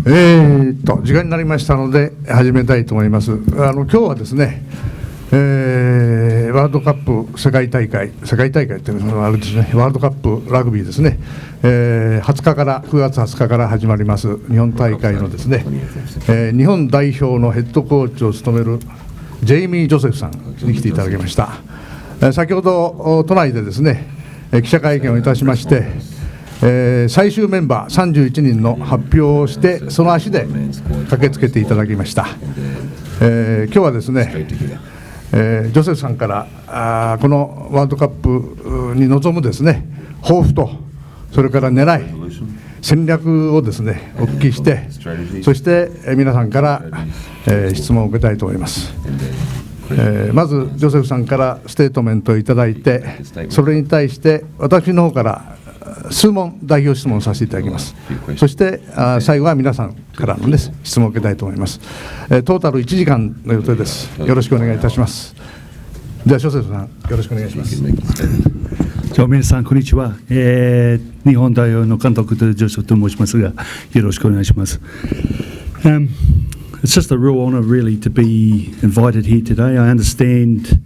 時間になりましたので始めたいと思います。今日はですね、ワールドカップ世界大会っていうのはあれですね、ワールドカップラグビーですね、9月20日から始まります日本大会のですね、日本代表のヘッドコーチを務めるジェイミー・ジョセフさんに来ていただきました。先ほど都内でですね記者会見をいたしまして、最終メンバー31人の発表をしてその足で駆けつけていただきました。今日はですね、ジョセフさんからこのワールドカップに臨むですね抱負とそれから狙い戦略をですねお聞きして、そして皆さんから質問を受けたいと思います。まずジョセフさんからステートメントをいただいて、それに対して私の方から数問代表質問させていただきます。そして最後は皆さんからの、ね、質問を受けたいと思います。トータル1時間の予定です。よろしくお願いいたします。ではジョセフさんよろしくお願いします。皆さんこんにちは、日本代表の監督とジョセフと申しますがよろしくお願いします。It's just a real honor really to be invited here today. I understand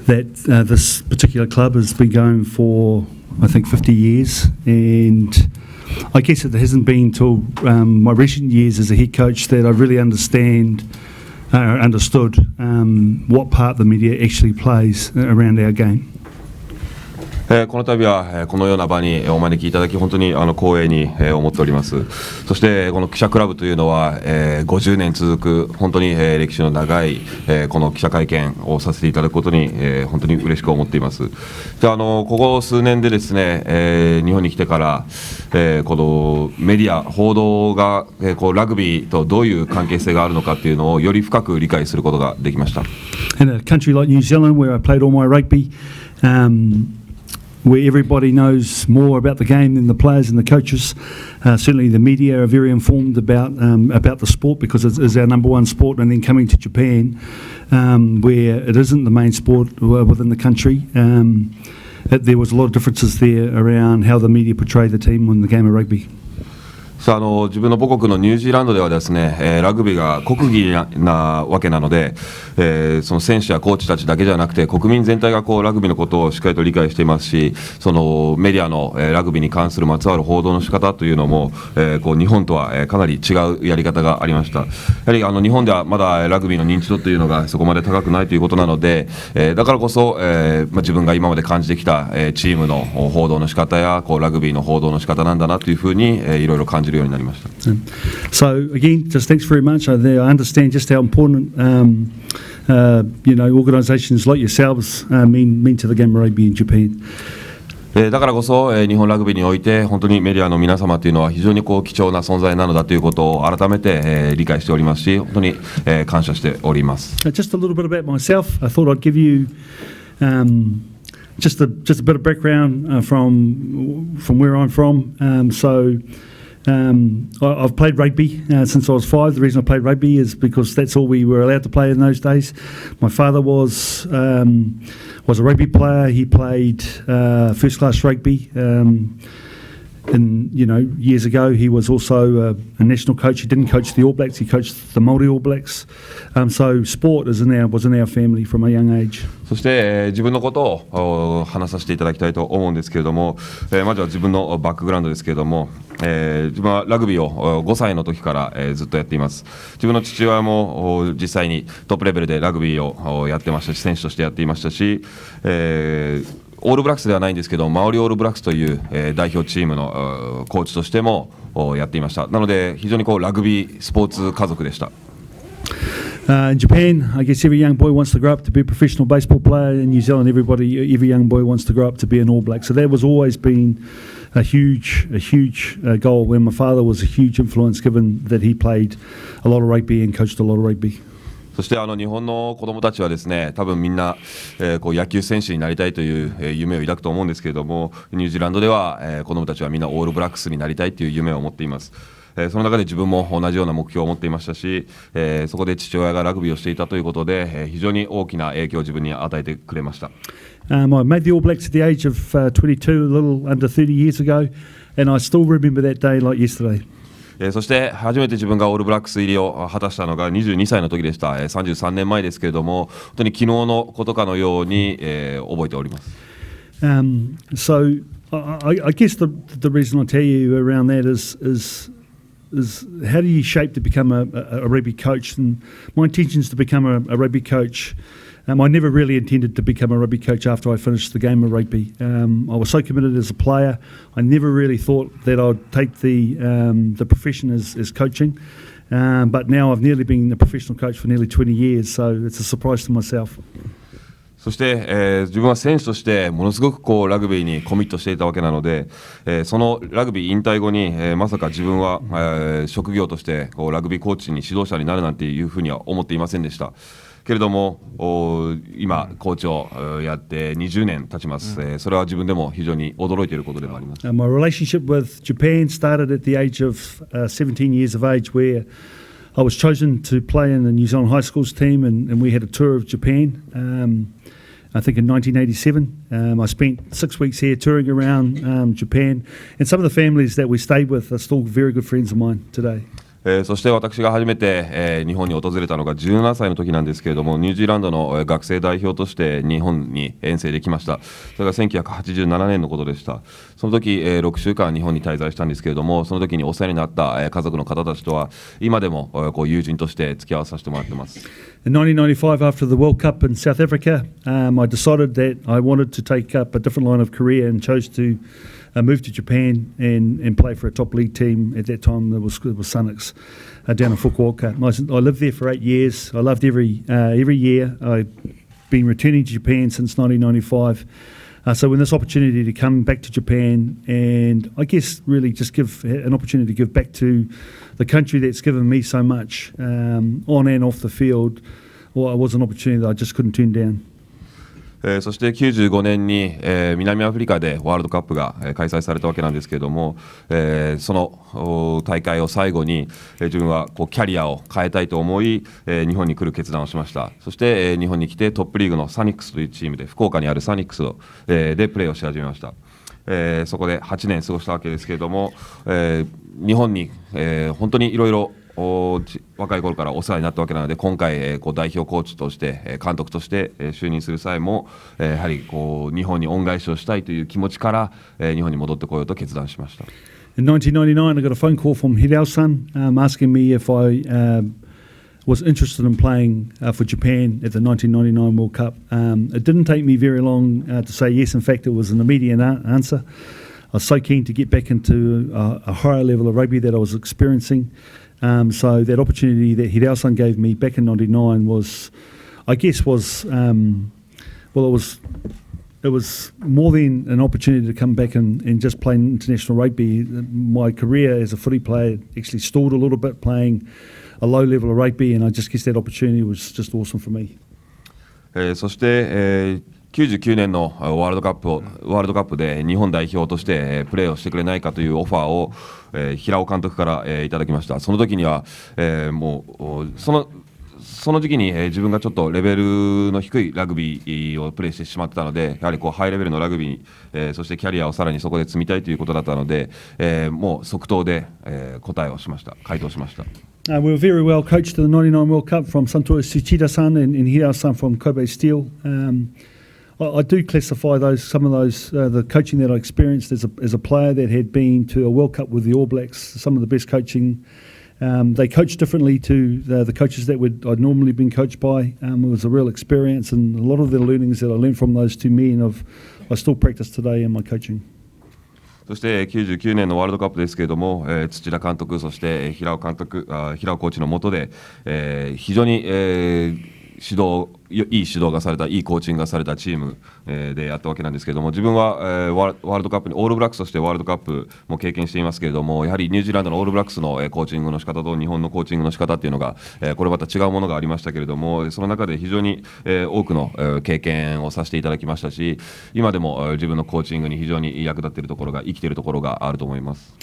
that this particular club has been going for I think 50 years, and I guess it hasn't been till my recent years as a head coach that I really understood what part the media actually plays around our game. この度はこのような場にお招きいただき本当に光栄に思っております。そしてこの記者クラブというのは50年続く本当に歴史の長いこの記者会見をさせていただくことに本当に嬉しく思っています。でここ数年でですね日本に来てからこのメディア報道がこうラグビーとどういう関係性があるのかというのをより深く理解することができました。In a country like New Zealand where I played all my rugby, where everybody knows more about the game than the players and the coaches. Certainly the media are very informed about the sport because it is our number one sport, and then coming to Japan where it isn't the main sport within the country, there was a lot of differences there around how the media portray the team in the game of rugby. 自分の母国のニュージーランドではですね、ラグビーが国技なわけなので、その選手やコーチたちだけじゃなくて国民全体がこうラグビーのことをしっかりと理解していますし、そのメディアのラグビーに関するまつわる報道の仕方というのも、こう日本とはかなり違うやり方がありました。やはり日本ではまだラグビーの認知度というのがそこまで高くないということなので、だからこそ、自分が今まで感じてきたチームの報道の仕方やこうラグビーの報道の仕方なんだなというふうにいろいろ感じるようになりました。So again, just thanks very much. I understand just how important organisations like yourselves mean to the game of rugby in Japan. だからこそ日本ラグビーにおいて本当にメディアの皆様というのは非常にこう貴重な存在なのだということを改めて理解しておりますし、本当に感謝しております。Just a little bit about myself. I thought I'd give you just a bit of background from where I'm from. I've played rugby since I was 5. The reason I played rugby is because that's all we were allowed to play in those days. My father was a rugby player. He played first class rugby. And years ago, he was also a national coach. He didn't coach the All Blacks. He coached the Māori All Blacks. So sport was in our family from a young age. そして、自分のことを話させていただきたいと思うんですけれども、まずは自分のバックグラウンドですけれども、自分はラグビーを5歳の時から、ずっとやっています。自分の父親も実際にトップレベルでラグビーをやってましたし、選手としてやっていましたし、オールブラックスではないんですけど、マオリオールブラックスという、代表チームのコーチとしてもやっていました。なので非常にこうラグビースポーツ家族でした。In Japan, I guess every young boy wants to grow up to be a professional baseball player. In New Zealand, every young boy wants to grow up to be an All Black. So that was always been a huge goal. When my father was a huge influence, given that he played a lot of rugby and coached a lot of rugby. そして日本の子どもたちはですね、多分みんな、こう野球選手になりたいという、夢を抱くと思うんですけれども、ニュージーランドでは、子どもたちはみんなオールブラックスになりたいという夢を持っています。その中で自分も同じような目標を持っていましたし、そこで父親がラグビーをしていたということで、非常に大きな影響を自分に与えてくれました。I made the All Blacks at the age of 22, a little under 30 years ago, and I still remember that day like yesterday. そして初めて自分がオールブラックス入りを果たしたのが22歳の時でした。33年前ですけれども、本当に昨日のことかのように、覚えております。So I guess the reason I tell you around that is how do you shape to become a rugby coach? And my intention is to become a rugby coach. I never really intended to become a rugby coach after I finished the game of rugby. I was so committed as a player. I never really thought that I'd take the profession as coaching. But now I've nearly been a professional coach for nearly 20 years, so it's a surprise to myself. そして、自分は選手としてものすごくこうラグビーにコミットしていたわけなので、そのラグビー引退後に、まさか自分は、職業としてこうラグビーコーチに指導者になるなんていうふうには思っていませんでしたけれども、今コーチをやって20年経ちます、それは自分でも非常に驚いていることでもあります。My relationship with Japan started at the age of 17 years of age, where I was chosen to play in the New Zealand High Schools team, and we had a tour of Japan. I think in 1987, I spent 6 weeks here touring around Japan, and some of the families that we stayed with are still very good friends of mine today. そして私が初めて、日本に訪れたのが17歳の時なんですけれども、ニュージーランドの学生代表として日本に遠征できました。それが1987年のことでした。その時、6週間日本に滞在したんですけれども、その時にお世話になった、家族の方たちとは今でも、こう友人として付き合わさせてもらっています。In 1995, after the World Cup in South Africa, I decided that I wanted to take up a different line of career and chose to moved to Japan and play for a top league team. At that time, it was Sunix down in Fukuoka. I lived there for 8 years. I loved every year. I've been returning to Japan since 1995. So when this opportunity to come back to Japan and I guess really just give an opportunity to give back to the country that's given me so much on and off the field, well, it was an opportunity that I just couldn't turn down. そして95年に、南アフリカでワールドカップが、開催されたわけなんですけれども、その大会を最後に、自分はこうキャリアを変えたいと思い、日本に来る決断をしました。そして、日本に来てトップリーグのサニックスというチームで福岡にあるサニックスでプレーをし始めました。そこで8年過ごしたわけですけれども、日本に、本当にいろいろ若い頃からお世話になったわけなので、今回、こう代表コーチとして監督として就任する際も、やはりこう日本に恩返しをしたいという気持ちから、日本に戻ってこようと決断しました。In 1999, I got a phone call from Hideo-san asking me if I was interested in playing for Japan at the 1999 World Cup. It didn't take me very long to say yes. In fact, it was an immediate answer. I was so keen to get back into a higher level of rugby that I was experiencing. So that opportunity that Hideo-san gave me back in '99 was, I guess, it was more than an opportunity to come back and just play international rugby. My career as a footy player actually stalled a little bit playing a low level of rugby, and I just guess that opportunity was just awesome for me. そして、99年のワールドカップで日本代表としてプレーをしてくれないかというオファーを平尾監督からいただきました。その時にはもうその時期に自分がちょっとレベルの低いラグビーをプレーしてしまってたので、やはりこうハイレベルのラグビー、そしてキャリアをさらにそこで積みたいということだったので、もう即答で回答しました。We were very well coached to the 99 World Cup from Santoyo Tsuchida-san and Hideo-san from Kobe Steel. I do classify some of those the coaching that I experienced as a player that had been to a World Cup with the All Blacks. Some of the best coaching. They coach differently to the coaches that I'd normally been coached by. It was a real experience, and a lot of the learnings that I learned from those two men I still practice today in my coaching. そして99年のワールドカップですけれども、土田監督、そして平尾コーチの下で、非常に、いい指導がされた、いいコーチングがされたチーム、でやったわけなんですけれども、自分は、ワールドカップにオールブラックスとしてワールドカップも経験していますけれども、やはりニュージーランドのオールブラックスのコーチングの仕方と日本のコーチングの仕方っていうのが、これまた違うものがありましたけれども、その中で非常に、多くの、経験をさせていただきましたし、今でも、自分のコーチングに非常に役立っているところが、生きているところがあると思います。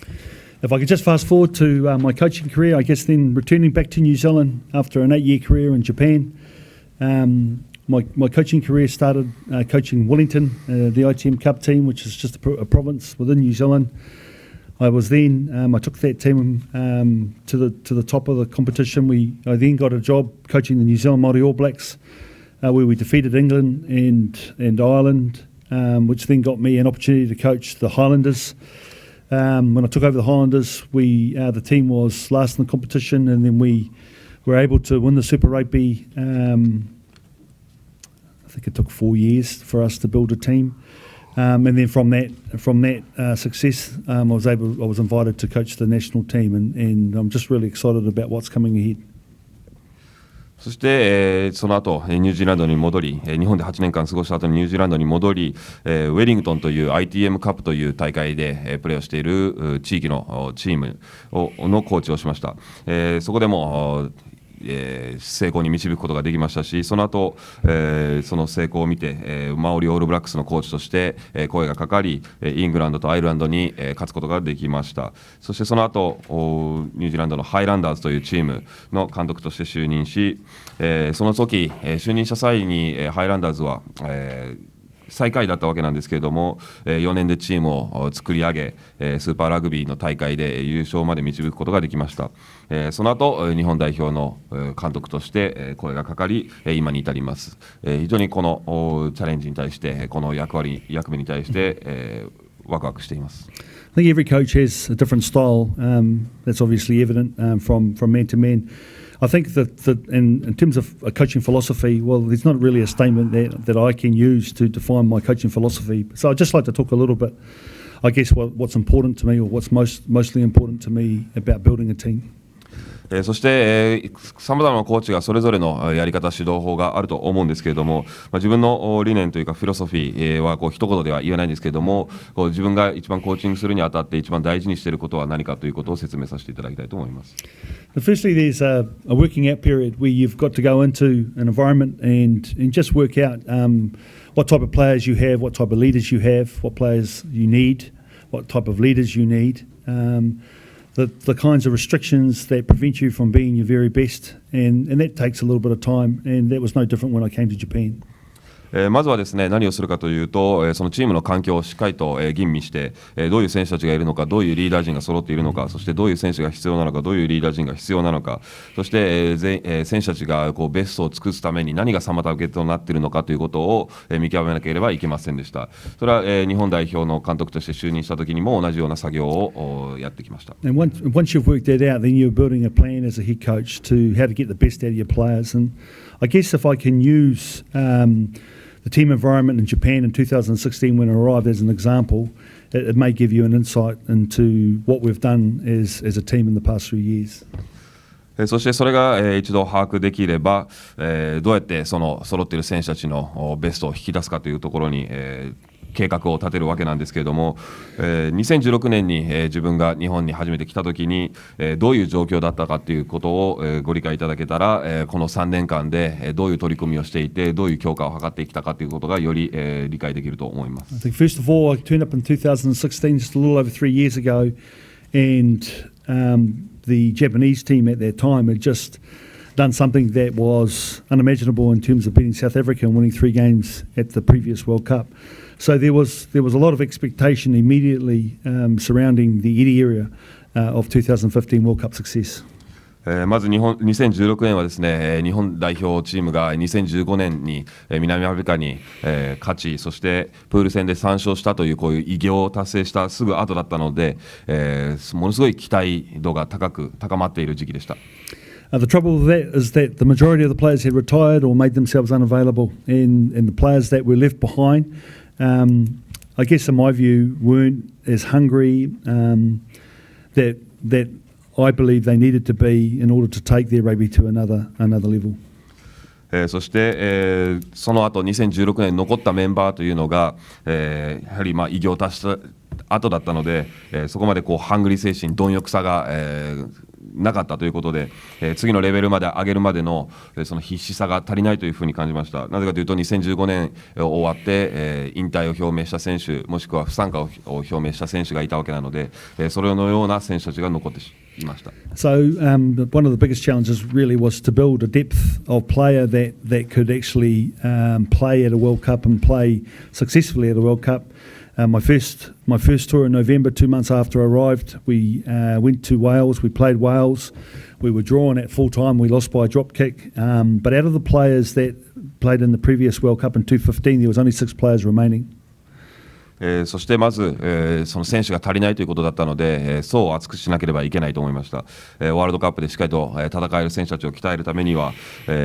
If I could just fast forward to my coaching career, I guess then returning back to New Zealand after an 8-year career in Japan. My coaching career started coaching Wellington, the ITM Cup team, which is just a province within New Zealand. I was then I took that team to the top of the competition. I then got a job coaching the New Zealand Māori All Blacks, where we defeated England and Ireland, which then got me an opportunity to coach the Highlanders. When I took over the Highlanders, the team was last in the competition, and then we were able to win the Super Rugby. I think it took 4 years for us to build a team. And then from that success, I was invited to coach the national team, and I'm just really excited about what's coming ahead. そして、その後ニュージーランドに戻り、日本で8年間過ごした後にニュージーランドに戻り、ウェリングトンという ITM カップという大会で、プレーをしている地域のチームのコーチをしました。そこでも成功に導くことができましたし、その後、その成功を見て、マオリオールブラックスのコーチとして、声がかかり、イングランドとアイルランドに、勝つことができました。そしてその後ニュージーランドのハイランダーズというチームの監督として就任し、その時、就任した際に、ハイランダーズは、最下位だったわけなんですけれども、4年でチームを作り上げ、スーパーラグビーの大会で優勝まで導くことができました。その後日本代表の監督として声がかかり、今に至ります。非常にこのチャレンジに対して、この役目に対して、ワクワクしています。I think every coach has a different style. That's obviously evident from man to man. I think that in terms of a coaching philosophy, well, there's not really a statement that I can use to define my coaching philosophy. So I'd just like to talk a little bit, I guess, what's important to me, or what's mostly important to me about building a team. そしてさまざまなコーチがそれぞれのやり方、指導法があると思うんですけれども、自分の理念というかフィロソフィーは一言では言えないんですけれども、自分が一番コーチングするにあたって一番大事にしていることは何かということを説明させていただきたいと思います。Firstly, there's a working out period where you've got to go into an environment and just work out what type of players you have, what type of leaders you have, what players you need, what type of leaders you need. The kinds of restrictions that prevent you from being your very best, and that takes a little bit of time, and that was no different when I came to Japan. まずはですね、何をするかというと、そのチームの環境をしっかりと吟味して、どういう選手たちがいるのか、どういうリーダー陣が揃っているのか、そしてどういう選手が必要なのか、どういうリーダー陣が必要なのか、そして、選手たちがベストを尽くすために何が妨げとなっているのかということを見極めなければいけませんでした。それは日本代表の監督として就任した時にも同じような作業をやってきました。And once you've worked that out, then you're building a plan as a head coach to how to get the best out of your players. And I guess if I can use the team environment in Japan in 2016 when I arrived as an example, it may give you an insight into what we've done as a team in the past 3 years. そしてそれが一度把握できれば、どうやってその揃っている選手たちのベストを引き出すかというところに計画を立てるわけなんですけれども、2016年に自分が日本に初めて来た時にどういう状況だったかということをご理解いただけたら、この3年間でどういう取り組みをしていて、どういう強化を図ってきたかということがより理解できると思います。I think first of all, I turned up in 2016, just a little over 3 years ago, and the Japanese team at that time had just done something that was unimaginable in terms of beating South Africa and winning 3 games at the previous World Cup. So there was a lot of expectation immediately surrounding the Eddie area of 2015 World Cup success. まず2016年はですね、日本代表チームが2015年に南アフリカに勝ち、そしてプール戦で3勝したというこういう偉業を達成したすぐ後だったので、ものすごい期待度が高まっている時期でした。The trouble with that is that the majority of the players had retired or made themselves unavailable, and the players that were left behind, I guess in my view, weren't as hungry that I believe they needed to be in order to take their rugby to another level. そして、その後2016年残ったメンバーというのが、やはり偉業を達した後だったので、そこまでハングリー精神、貪欲さが、なかったということで、次のレベルまで上げるまでのその必死さが足りないというふうに感じました。なぜかというと2015年終わって、引退を表明した選手、もしくは不参加を表明した選手がいたわけなので、それのような選手たちが残っていました。So one of the biggest challenges really was to build a depth of player that could actually play at a World Cup and play successfully at a World Cup. My first tour in November, 2 months after I arrived, we went to Wales. We played Wales. We were drawn at full time. We lost by a drop kick. But out of the players that played in the previous World Cup in 2015, there was only 6 players remaining. そしてまず、その選手が足りないということだったので、層を厚くしなければいけないと思いました。ワールドカップでしっかりと、戦える選手たちを鍛えるためには、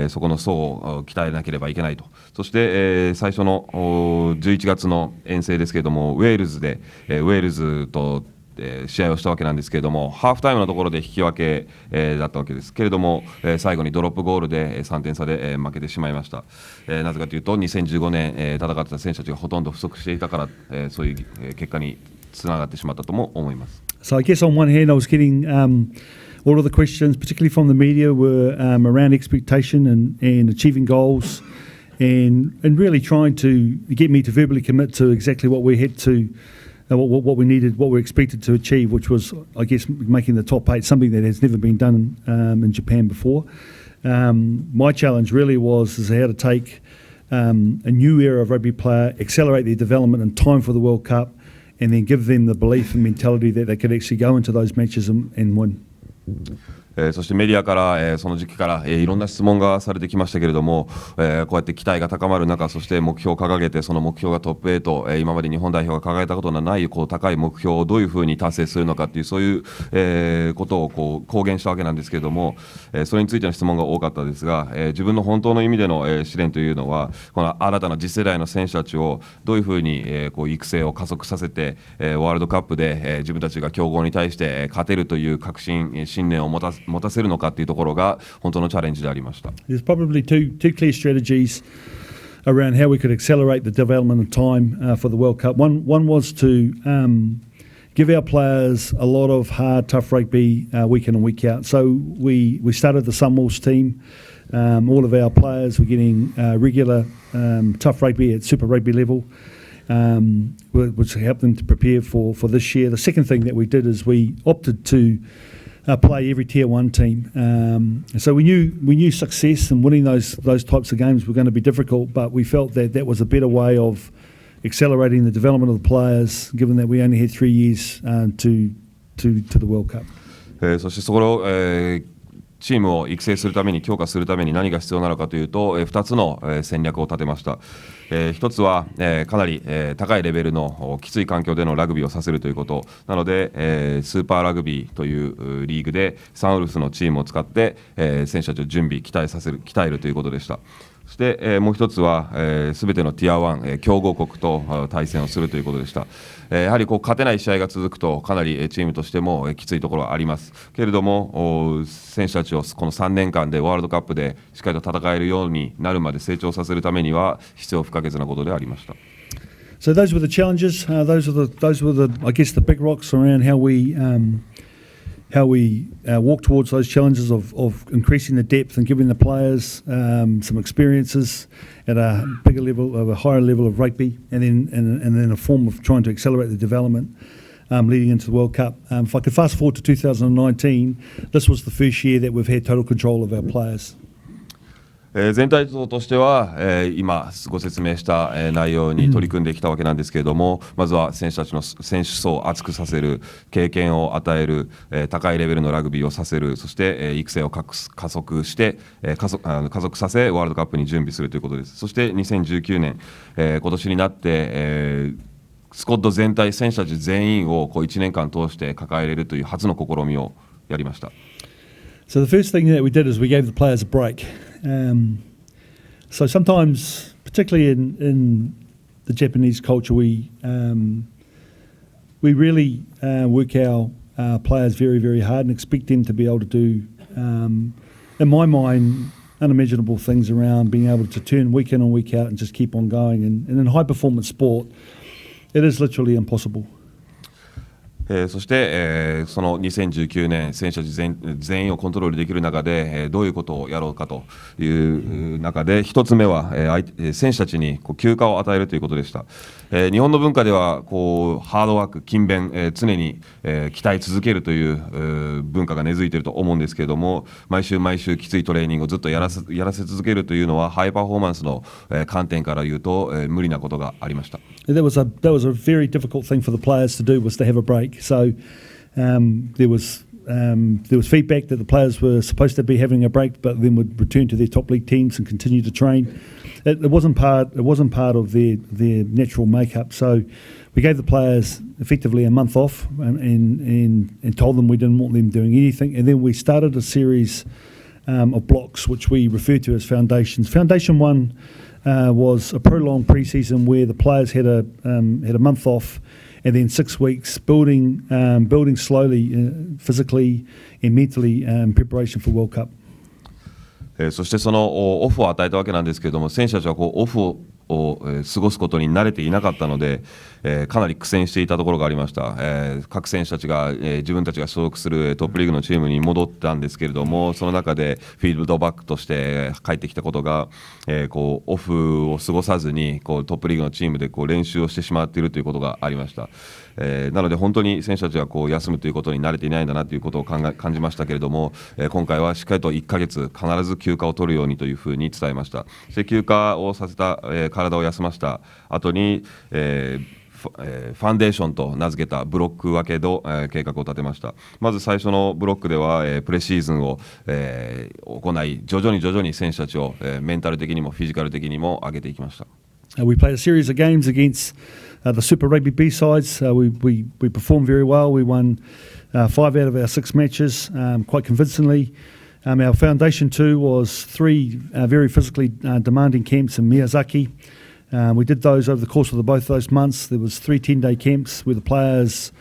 そこの層を鍛えなければいけないと。そして、最初の11月の遠征ですけれども、ウェールズで、ウェールズと試合をしたわけなんですけれども、ハーフタイムのところで引き分け、だったわけですけれども、最後にドロップゴールで3点差で、負けてしまいました。なぜかというと2015年、戦ってた選手たちがほとんど不足していたから、そういう、結果につながってしまったとも思います。So I guess on one hand I was getting all of the questions, particularly from the media, were around expectation and achieving goals and really trying to get me to verbally commit to exactly what we had to.What we needed, what we expected to achieve, which was, I guess, making the top 8, something that has never been done in Japan before. My challenge really was how to take a new era of rugby player, accelerate their development in time for the World Cup, and then give them the belief and mentality that they could actually go into those matches and win. そしてメディアから、その時期から、いろんな質問がされてきましたけれども、こうやって期待が高まる中、そして目標を掲げてその目標がトップ8、今まで日本代表が掲げたことのないこう高い目標をどういうふうに達成するのかっていうそういう、ことをこう公言したわけなんですけれども、それについての質問が多かったですが、自分の本当の意味での、試練というのはこの新たな次世代の選手たちをどういうふうに、こう育成を加速させて、ワールドカップで、自分たちが強豪に対して、勝てるという確信、信念を持たせるのかというところが本当のチャレンジでありました。There's probably two clear strategies around how we could accelerate the development of time for the World Cup. One was to give our players a lot of hard, tough rugby week in and week out. So we started the Sunwolves team. All of our players were getting regular tough rugby at Super Rugby level, which helped them to prepare for this year. The second thing that we did is we opted to play every tier 1 team. So we knew success and winning those types of games were going to be difficult, but we felt that was a better way of accelerating the development of the players, given that we only had 3 years to the World Cup. そしてそこを、チームを育成するために強化するために何が必要なのかというと、2つの、戦略を立てました。1つは、かなり、高いレベルのきつい環境でのラグビーをさせるということなので、スーパーラグビーというリーグでサンウルフのチームを使って、選手たちを準備鍛えるということでした。そして、もう一つはすべてのティア1、強豪国と対戦をするということでした。やはりこう勝てない試合が続くとかなりチームとしてもきついところはありますけれども、選手たちをこの3年間でワールドカップでしっかりと戦えるようになるまで成長させるためには必要不可欠なことでありました。So those were the challenges. Those were the I guess the big rocks around how we walk towards those challenges of increasing the depth and giving the players some experiences at a bigger level, of a higher level of rugby, and then a form of trying to accelerate the development leading into the World Cup. If I could fast forward to 2019, this was the first year that we've had total control of our players. 全体像としては、今ご説明した、内容に取り組んできたわけなんですけれども、まずは選手たちの選手層を厚くさせる、経験を与える、高いレベルのラグビーをさせる、そして、育成を加速して、加速させワールドカップに準備するということです。そして2019年、今年になって、スコット全体選手たち全員をこう1年間通して抱えれるという初の試みをやりました。So the first thing that we did is we gave the players a break. So sometimes, particularly in the Japanese culture, we really work our players very, very hard and expect them to be able to do, in my mind, unimaginable things around being able to turn week in and week out and just keep on going. And in high performance sport, it is literally impossible. そして、その2019年選手たち全員をコントロールできる中で、どういうことをやろうかという中で一つ目は、選手たちに休暇を与えるということでした。日本の文化ではハードワーク勤勉、常に、鍛え続けるという文化が根付いていると思うんですけれども、毎週毎週きついトレーニングをずっとやらせ続けるというのはハイパフォーマンスの、観点から言うと、無理なことがありました。That was a very difficult thing for the players to do, was to have a break. So there was feedback that the players were supposed to be having a break, but then would return to their top league teams and continue to train. It wasn't part of their natural makeup. So we gave the players effectively a month off and told them we didn't want them doing anything. And then we started a series of blocks which we referred to as foundations. Foundation 1 was a prolonged pre-season where the players had a month off, and then 6 weeks building slowly, physically and mentally, in preparation for World Cup. そしてそのオフを与えたわけなんですけれども、選手たちはオフを過ごすことに慣れていなかったので、かなり苦戦していたところがありました。各選手たちが、自分たちが所属するトップリーグのチームに戻ったんですけれども、その中でフィールドバックとして帰ってきたことが、オフを過ごさずにトップリーグのチームで練習をしてしまっているということがありました。なので本当に選手たちは休むということに慣れていないんだなということを感じましたけれども、今回はしっかりと1ヶ月必ず休暇を取るようにというふうに伝えました。そして休暇をさせた、体を休ませた後に、ファンデーションと名付けたブロック分けの、計画を立てました。まず最初のブロックでは、プレシーズンを、行い、徐々に選手たちを、メンタル的にもフィジカル的にも上げていきました。We played a series of games against the Super Rugby B sides. We performed very well. We won 5 out of our 6 matches quite convincingly. Our foundation 2 was 3 very physically demanding camps in Miyazaki. We did those over the course of both those months. There was 3 10-day camps where the players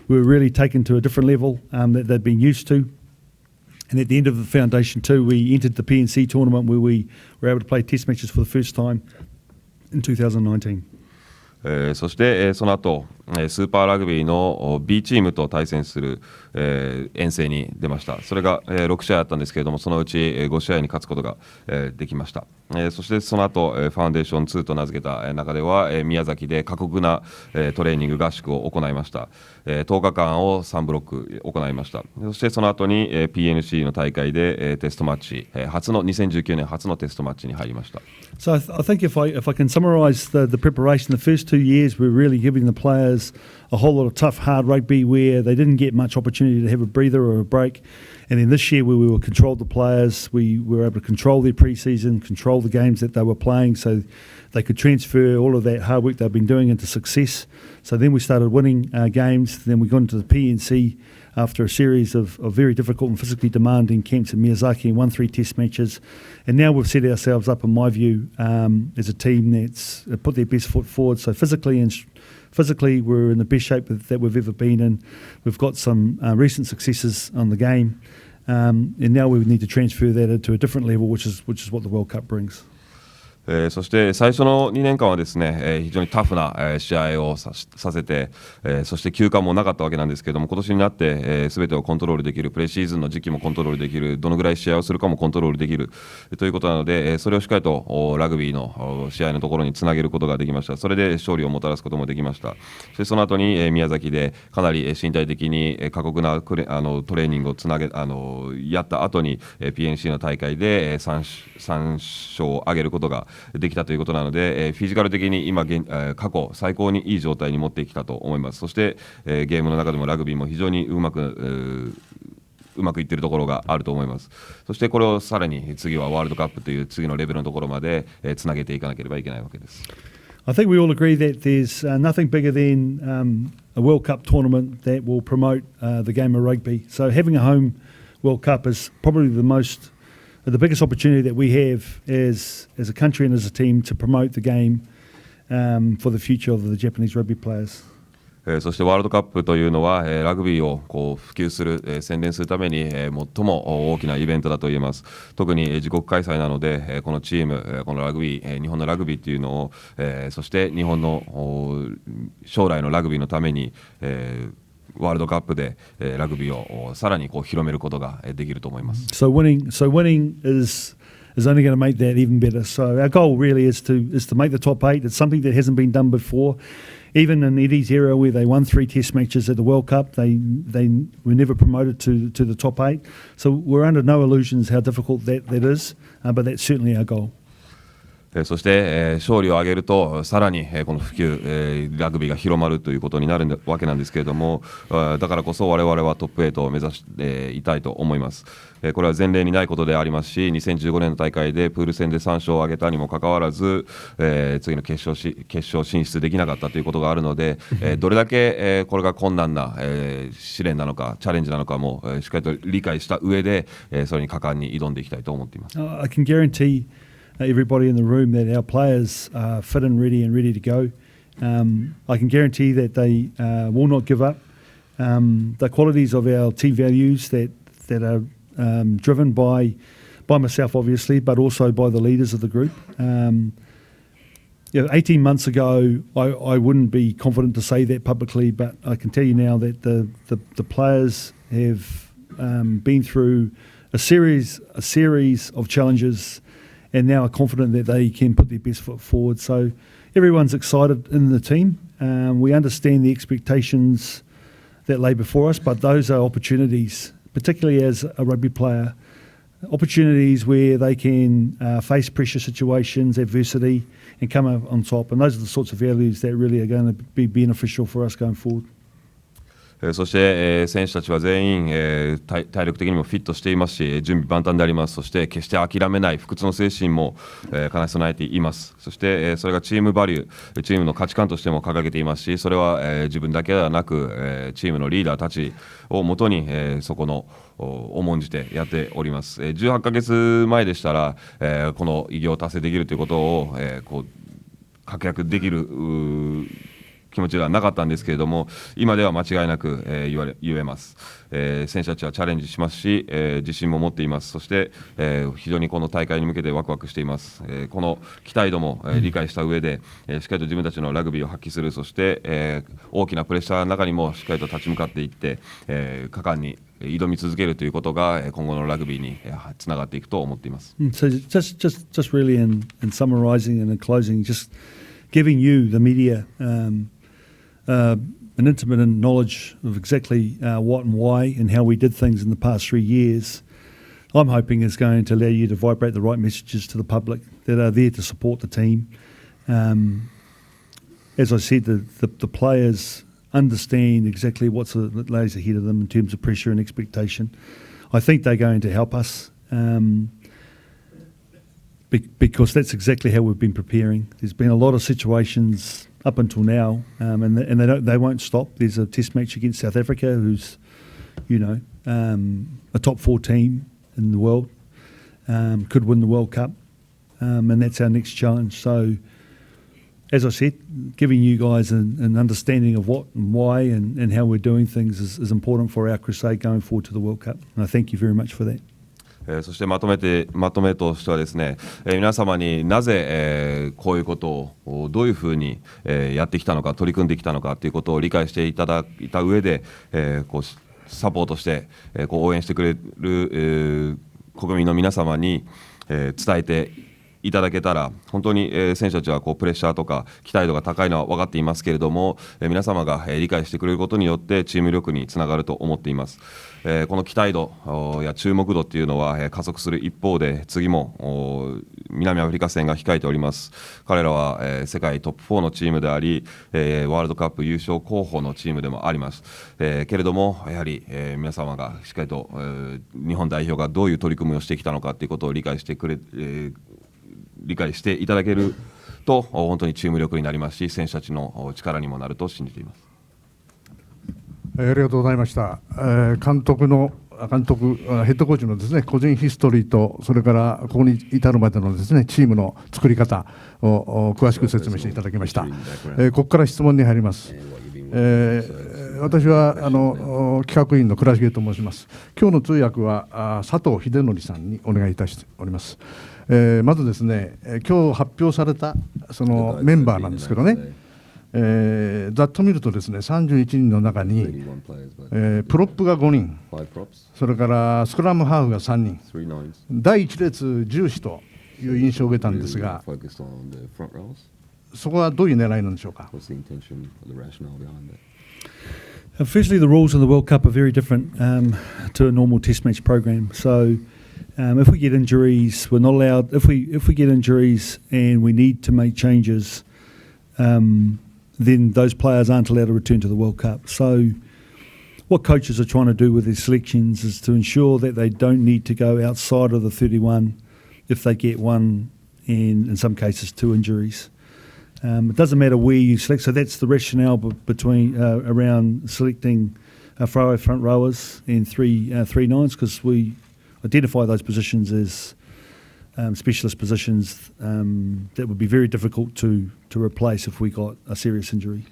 were really taken to a different level that they'd been used to. And at the end of the foundation 2, we entered the PNC tournament where we were able to play test matches for the first time in 2019. そして、その後スーパーラグビーの B チームと対戦する、遠征に出ました。それが、6試合あったんですけれども、そのうち、5試合に勝つことが、できました。そしてその後、ファウンデーション2と名付けた中では、宮崎で過酷な、トレーニング合宿を行いました。10日間を3ブロック行いました。そしてその後に、PNC の大会で、テストマッチ、2019年初のテストマッチに入りました。So I think if I can summarise the preparation, the first 2 years we're really giving the players a whole lot of tough, hard rugby where they didn't get much opportunity to have a breather or a break. And then this year where we controlled the players, we were able to control their pre-season, control the games that they were playing so they could transfer all of that hard work they've been doing into success. So then we started winning games. Then we got into the PNC after a series of very difficult and physically demanding camps in Miyazaki and won 3 test matches. And now we've set ourselves up, in my view, as a team that's put their best foot forward. So physically we're in the best shape that we've ever been in. We've got some recent successes on the game, and now we need to transfer that into a different level, which is what the World Cup brings. そして最初の2年間はですね、非常にタフな、試合をさせて、そして休暇もなかったわけなんですけれども、今年になって、全てをコントロールできる、プレシーズンの時期もコントロールできる、どのぐらい試合をするかもコントロールできるということなので、それをしっかりとラグビーの試合のところにつなげることができました。それで勝利をもたらすこともできました。そしてその後に、宮崎でかなり身体的に過酷なトレーニングをやった後に PNC の大会で3勝を挙げることができたということなので、フィジカル的に今過去最高にいい状態に持ってきたと思います。そして、ゲームの中でもラグビーも非常にうまくいっているところがあると思います。そしてこれをさらに次はワールドカップという次のレベルのところまでつなげていかなければいけないわけです。I think we all agree that there's nothing bigger than a World Cup tournament that will promote the game of rugby. So having a home World Cup is probably the biggest opportunity that we have as a country and as a team to promote the game for the future of the Japanese rugby players. そしてワールドカップというのは、ラグビーを普及する、宣伝するために、最も大きなイベントだと言えます。特に、自国開催なので、このチーム、このラグビー、日本のラグビーというのを、そして日本の将来のラグビーのために、ワールドカップで、ラグビーをさらにこう広めることができると思います。So winning is only going to make that even better. So our goal really is to make the top 8. It's something that hasn't been done before. Even in Eddie's era, where they won 3 Test matches at the World Cup, they were never promoted to the top 8. So we're under no illusions how difficult that is, but that's certainly our goal. そして、勝利を挙げるとさらに、この普及、ラグビーが広まるということになるわけなんですけれども、だからこそ我々はトップ8を目指していたいと思います。これは前例にないことでありますし、2015年の大会でプール戦で3勝を挙げたにもかかわらず、次の決勝進出できなかったということがあるので、どれだけ、これが困難な、試練なのかチャレンジなのかも、しっかりと理解した上で、それに果敢に挑んでいきたいと思っています。I can guarantee everybody in the room that our players are fit and ready to go. I can guarantee that they will not give up. The qualities of our team values that are driven by myself, obviously, but also by the leaders of the group. 18 months ago, I wouldn't be confident to say that publicly, but I can tell you now that the players have been through a series of challenges, and now are confident that they can put their best foot forward. So everyone's excited in the team. We understand the expectations that lay before us, but those are opportunities, particularly as a rugby player, opportunities where they can face pressure situations, adversity, and come out on top. And those are the sorts of values that really are going to be beneficial for us going forward. そして、選手たちは全員、体力的にもフィットしていますし、準備万端であります。そして決して諦めない不屈の精神も、兼ね備えています。そして、それがチームバリュー、チームの価値観としても掲げていますし、それは、自分だけではなく、チームのリーダーたちをもとに、そこの重んじてやっております。18ヶ月前でしたら、この偉業を達成できるということを、こう確約できる気持ちではなかったんですけれども、今では間違いなく、言えます。選手たちはチャレンジしますし、自信も持っています。そして、非常にこの大会に向けてワクワクしています。この期待度も、理解した上で、しっかりと自分たちのラグビーを発揮する。そして、大きなプレッシャーの中にもしっかりと立ち向かっていって、果敢に挑み続けるということが今後のラグビーにつながっていくと思っています。So just really in summarising and in closing, just giving you the media an intimate knowledge of exactly what and why and how we did things in the past 3 years, I'm hoping is going to allow you to vibrate the right messages to the public that are there to support the team. As I said, the players understand exactly what lays ahead of them in terms of pressure and expectation. I think they're going to help us because that's exactly how we've been preparing. There's been a lot of situations up until now, and they won't stop. There's a test match against South Africa, who's, a top 4 team in the world, could win the World Cup, and that's our next challenge. So, as I said, giving you guys an understanding of what and why and how we're doing things is important for our crusade going forward to the World Cup. And I thank you very much for that. そしてまとめとしてはですね、皆様になぜ、こういうことをどういうふうに、やってきたのか、取り組んできたのかということを理解していただいた上で、こうサポートして、こう応援してくれる、国民の皆様に、伝えていただけたら、本当に、選手たちはこうプレッシャーとか期待度が高いのは分かっていますけれども、皆様が、理解してくれることによってチーム力につながると思っています。この期待度や注目度っていうのは、加速する一方で、次も南アフリカ戦が控えております。彼らは、世界トップ4のチームであり、ワールドカップ優勝候補のチームでもあります。けれどもやはり、皆様がしっかりと、日本代表がどういう取り組みをしてきたのかということを理解していただけると本当にチーム力になりますし、選手たちの力にもなると信じています。ありがとうございました。監督ヘッドコーチのですね、個人ヒストリーと、それからここに至るまでのですね、チームの作り方を詳しく説明していただきました。ここから質問に入ります。私は企画委員の倉重と申します。今日の通訳は佐藤秀典さんにお願いいたしております。まずですね、今日発表されたそのメンバーなんですけどね、ざっと見るとですね、31人の中に、プロップが5人、それからスクラムハーフが3人、第1列10人という印象を受けたんですが、そこはどういう狙いなんでしょうか。Firstly, the rules of the World Cup are very different to a normal Test match program. So, if we get injuries, we're not allowed. If we get injuries and we need to make changes, then those players aren't allowed to return to the World Cup. So, what coaches are trying to do with their selections is to ensure that they don't need to go outside of the 31 if they get one and, in some cases, 2 injuries. It doesn't matter where you select, so that's the rationale between around selecting front rowers and three nines, because we identify those positions as specialist positions that would be very difficult to replace if we got a serious injury.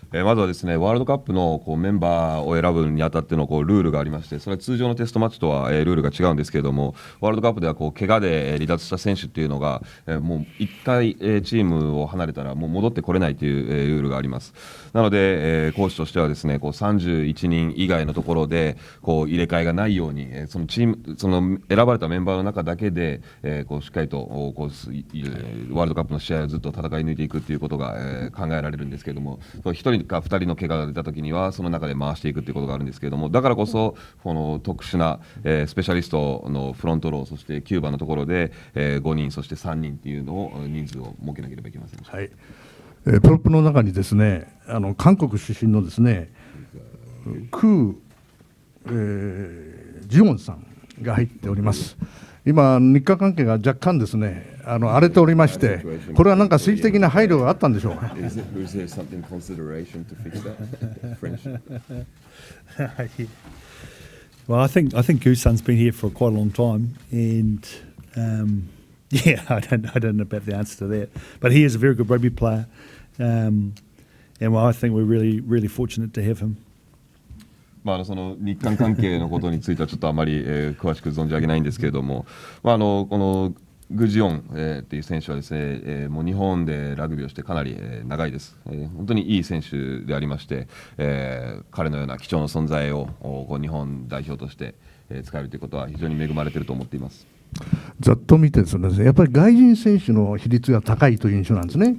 まずはですね、ワールドカップのメンバーを選ぶにあたってのルールがありまして、それは通常のテストマッチとはルールが違うんですけれども、ワールドカップでは怪我で離脱した選手っていうのがもう1回チームを離れたらもう戻ってこれないというルールがあります。なのでコーチとしてはですね、31人以外のところで入れ替えがないように、その選ばれたメンバーの中だけでしっかりとワールドカップの試合をずっと戦い抜いていくということが考えられるんですけれども、1人か2人の怪我が出たときにはその中で回していくということがあるんですけれども、だからこそこの特殊なスペシャリストのフロントロー、そして9番のところで5人、そして3人っていうのを人数を設けなければいけません。はい、プロップの中にですね、韓国出身のですね、ジウォンさんが入っております。今、日韓関係が若干ですね、荒れておりまして、これは何か政治的な配慮があったんでしょうか。Well, I think Goosan's been here for quite a long time, and yeah, I don't know about the answer to that, but he is a very good rugby player, and well, I think we're really fortunate to have him. その日韓関係のことについてはちょっとあまり詳しく存じ上げないんですけれども、このグジオンっていう選手はですね、もう日本でラグビーをしてかなり長いです。本当にいい選手でありまして、彼のような貴重な存在を日本代表として使えるということは非常に恵まれていると思っています。ざっと見てですね、やっぱり外人選手の比率が高いという印象なんですね。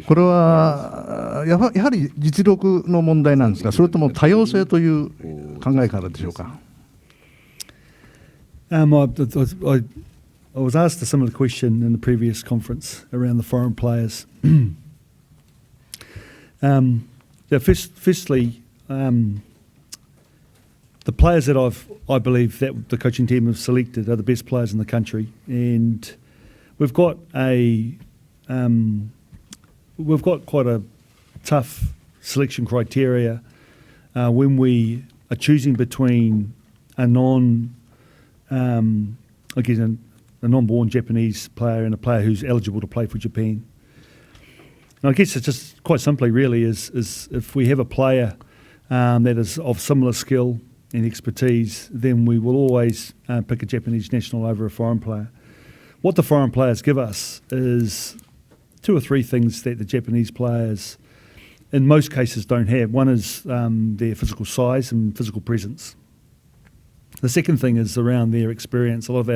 これはやはり実力の問題なんですか、それとも多様性という考えからでしょうか。I was asked a similar question in the previous conference around the foreign players. Firstly, the players that I believe that the coaching team have selected are the best players in the country, and we've got quite a tough selection criteria when we are choosing between a non-born Japanese player and a player who's eligible to play for Japan. And I guess it's just quite simply really is if we have a player that is of similar skill and expertise, then we will always pick a Japanese national over a foreign player. What the foreign players give us is 2 or 3 things that the Japanese players in most cases don't have. One is their physical size and physical presence. The second thing is around their experience. A lot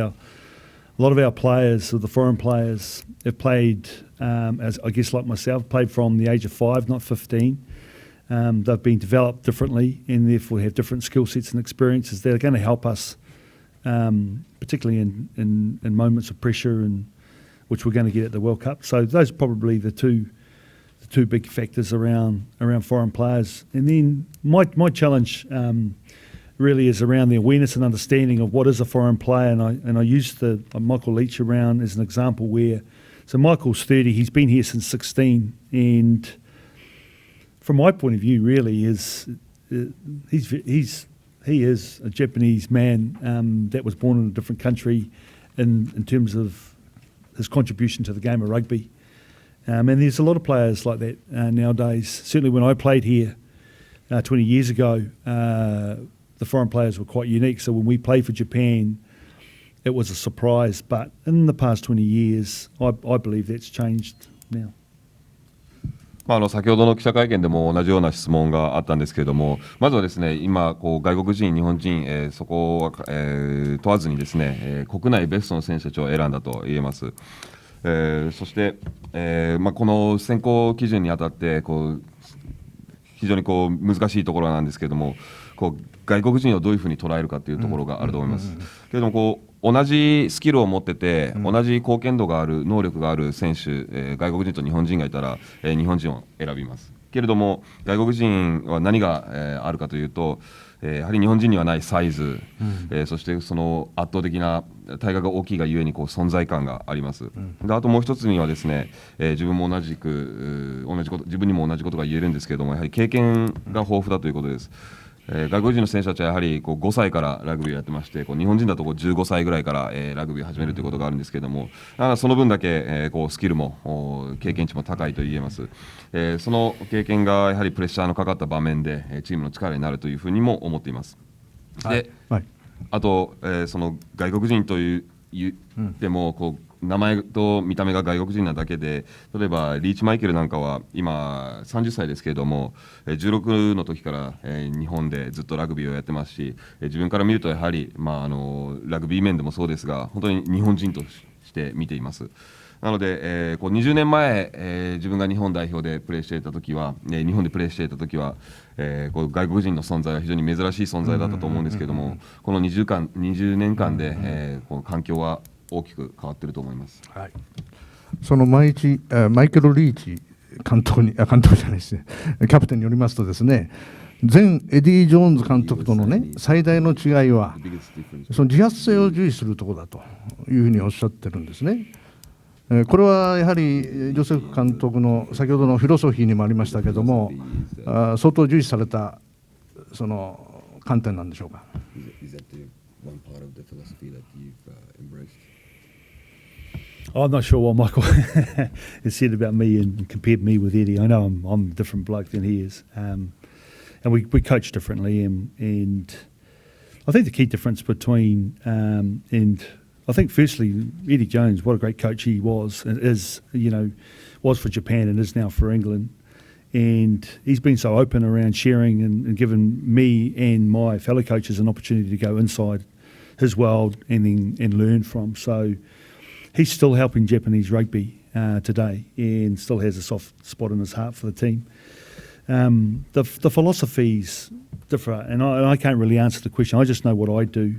of our players, or the foreign players, have played, as I guess like myself, played from the age of 5, not 15. They've been developed differently and therefore have different skill sets and experiences that are going to help us, particularly in moments of pressure, and which we're going to get at the World Cup. So those are probably the two big factors around foreign players. And then my challenge really is around the awareness and understanding of what is a foreign player, and I used the Michael Leach around as an example where, so Michael's 30, he's been here since 16, and from my point of view, really he is a Japanese man that was born in a different country in terms of his contribution to the game of rugby. And there's a lot of players like that nowadays. Certainly when I played here 20 years ago, the foreign players were quite unique. So when we played for Japan, it was a surprise. But in the past 20 years, I believe that's changed now. 先ほどの記者会見でも同じような質問があったんですけれども、まずはですね、今外国人、日本人、そこは、問わずにですね、国内ベストの選手たちを選んだと言えます。そして、この選考基準にあたって非常に難しいところなんですけれども、外国人をどういうふうに捉えるかというところがあると思います。けれども同じスキルを持ってて、同じ貢献度がある、能力がある選手、外国人と日本人がいたら、日本人を選びます。けれども外国人は何が、あるかというと、やはり日本人にはないサイズ、そしてその圧倒的な体格が大きいがゆえに存在感があります。であともう一つにはですね、自分にも同じことが言えるんですけれども、やはり経験が豊富だということです。外国人の選手たちはやはり5歳からラグビーをやってまして、日本人だと15歳ぐらいからラグビーを始めるということがあるんですけれども、その分だけスキルも経験値も高いと言えます。その経験がやはりプレッシャーのかかった場面でチームの力になるというふうにも思っています。で、あと、その外国人と言っても名前と見た目が外国人なだけで、例えばリーチマイケルなんかは今30歳ですけれども、16の時から日本でずっとラグビーをやってますし、自分から見るとやはり、ラグビー面でもそうですが、本当に日本人として見ています。なので、20年前、自分が日本代表でプレーしていた時は、日本でプレーしていた時は、外国人の存在は非常に珍しい存在だったと思うんですけれども、この20年間で、この環境は大きく変わっていると思います。そのマイケル・リーチ監督じゃないですね、キャプテンによりますとですね、前エディ・ジョーンズ監督とのね、最大の違いは、その自発性を重視するところだというふうにおっしゃってるんですね。これはやはりジョセフ監督の先ほどのフィロソフィーにもありましたけれども、相当重視されたその観点なんでしょうか。I'm not sure what Michael has said about me and compared me with Eddie. I know I'm a different bloke than he is, and we coach differently. And I think the key difference between and I think firstly Eddie Jones, what a great coach he was and is, was for Japan and is now for England. And he's been so open around sharing and given me and my fellow coaches an opportunity to go inside his world and learn from. So he's still helping Japanese rugby today and still has a soft spot in his heart for the team. The philosophies differ, and I can't really answer the question. I just know what I do.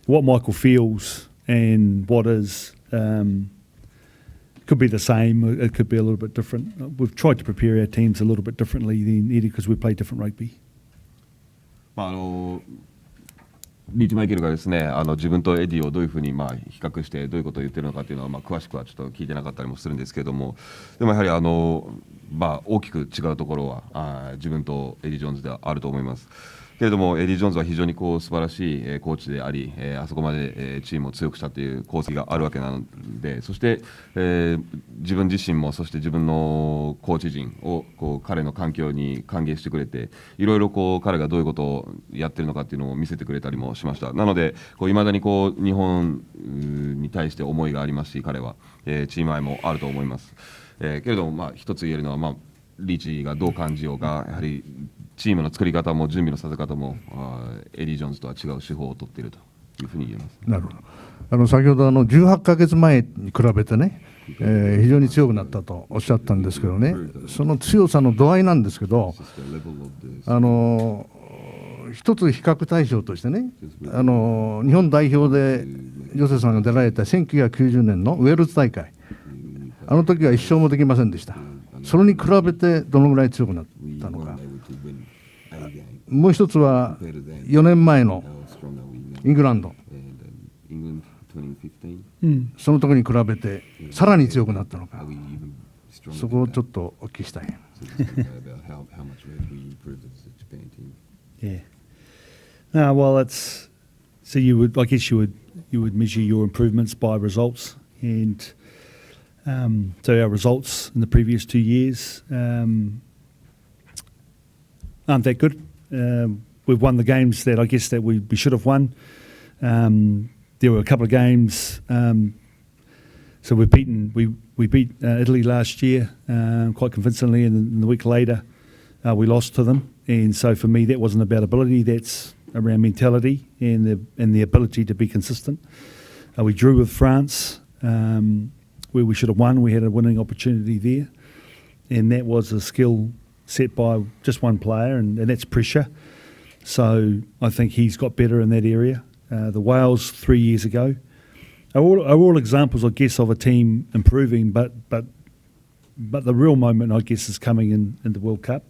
What Michael feels and what is could be the same. It could be a little bit different. We've tried to prepare our teams a little bit differently than Eddie because we play different rugby. リーチマイケルがですね、自分とエディをどういうふうに比較してどういうことを言ってるのかというのは詳しくはちょっと聞いてなかったりもするんですけれども、でもやはり大きく違うところは自分とエディ・ジョーンズではあると思います。けれどもエディ・ジョーンズは非常に素晴らしいコーチであり、あそこまでチームを強くしたという功績があるわけなので、そして自分自身もそして自分のコーチ陣を彼の環境に歓迎してくれて、いろいろ彼がどういうことをやってるのかっていうのを見せてくれたりもしました。なのでいまだに日本に対して思いがありますし、彼はチーム愛もあると思います。けれども一つ言えるのは、リーチがどう感じようが、やはりチームの作り方も準備のさせ方もエディ・ジョーンズとは違う手法を取っているというふうに言えます。なるほど。先ほど18ヶ月前に比べてね、非常に強くなったとおっしゃったんですけどね、その強さの度合いなんですけど、一つ比較対象としてね、日本代表でジョセフさんが出られた1990年のウェールズ大会、あの時は一勝もできませんでした。それに比べてどのぐらい強くなったのか。もう一つは4年前のイングランド、その時に比べてさらに強くなったのか、そこをちょっとお聞きしたい。Yeah. Well, it's so I guess you would measure your improvements by results, and so our results in the previous 2 years aren't that good. We've won the games that I guess that we should have won. There were a couple of games, So we beat Italy last year quite convincingly, and the week later we lost to them. And so for me, that wasn't about ability. That's around mentality and the ability to be consistent. We drew with France, where we should have won. We had a winning opportunity there, and that was a skill set by just one player, and that's pressure. So I think he's got better in that area. The Wales 3 years ago are all examples, I guess, of a team improving, but the real moment, I guess, is coming in the World Cup.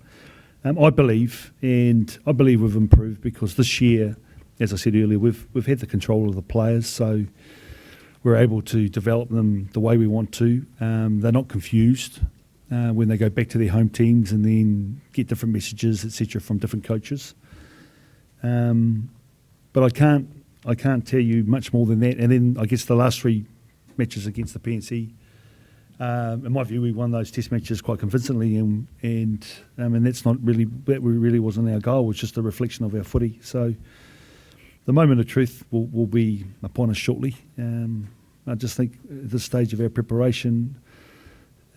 I believe we've improved because this year, as I said earlier, we've had the control of the players, so we're able to develop them the way we want to. They're not confused when they go back to their home teams and then get different messages, etc., from different coaches. But I can't tell you much more than that. And then I guess the last 3 matches against the PNC, in my view, we won those test matches quite convincingly, and that really wasn't our goal. It was just a reflection of our footy. So the moment of truth will be upon us shortly. I just think at this stage of our preparation,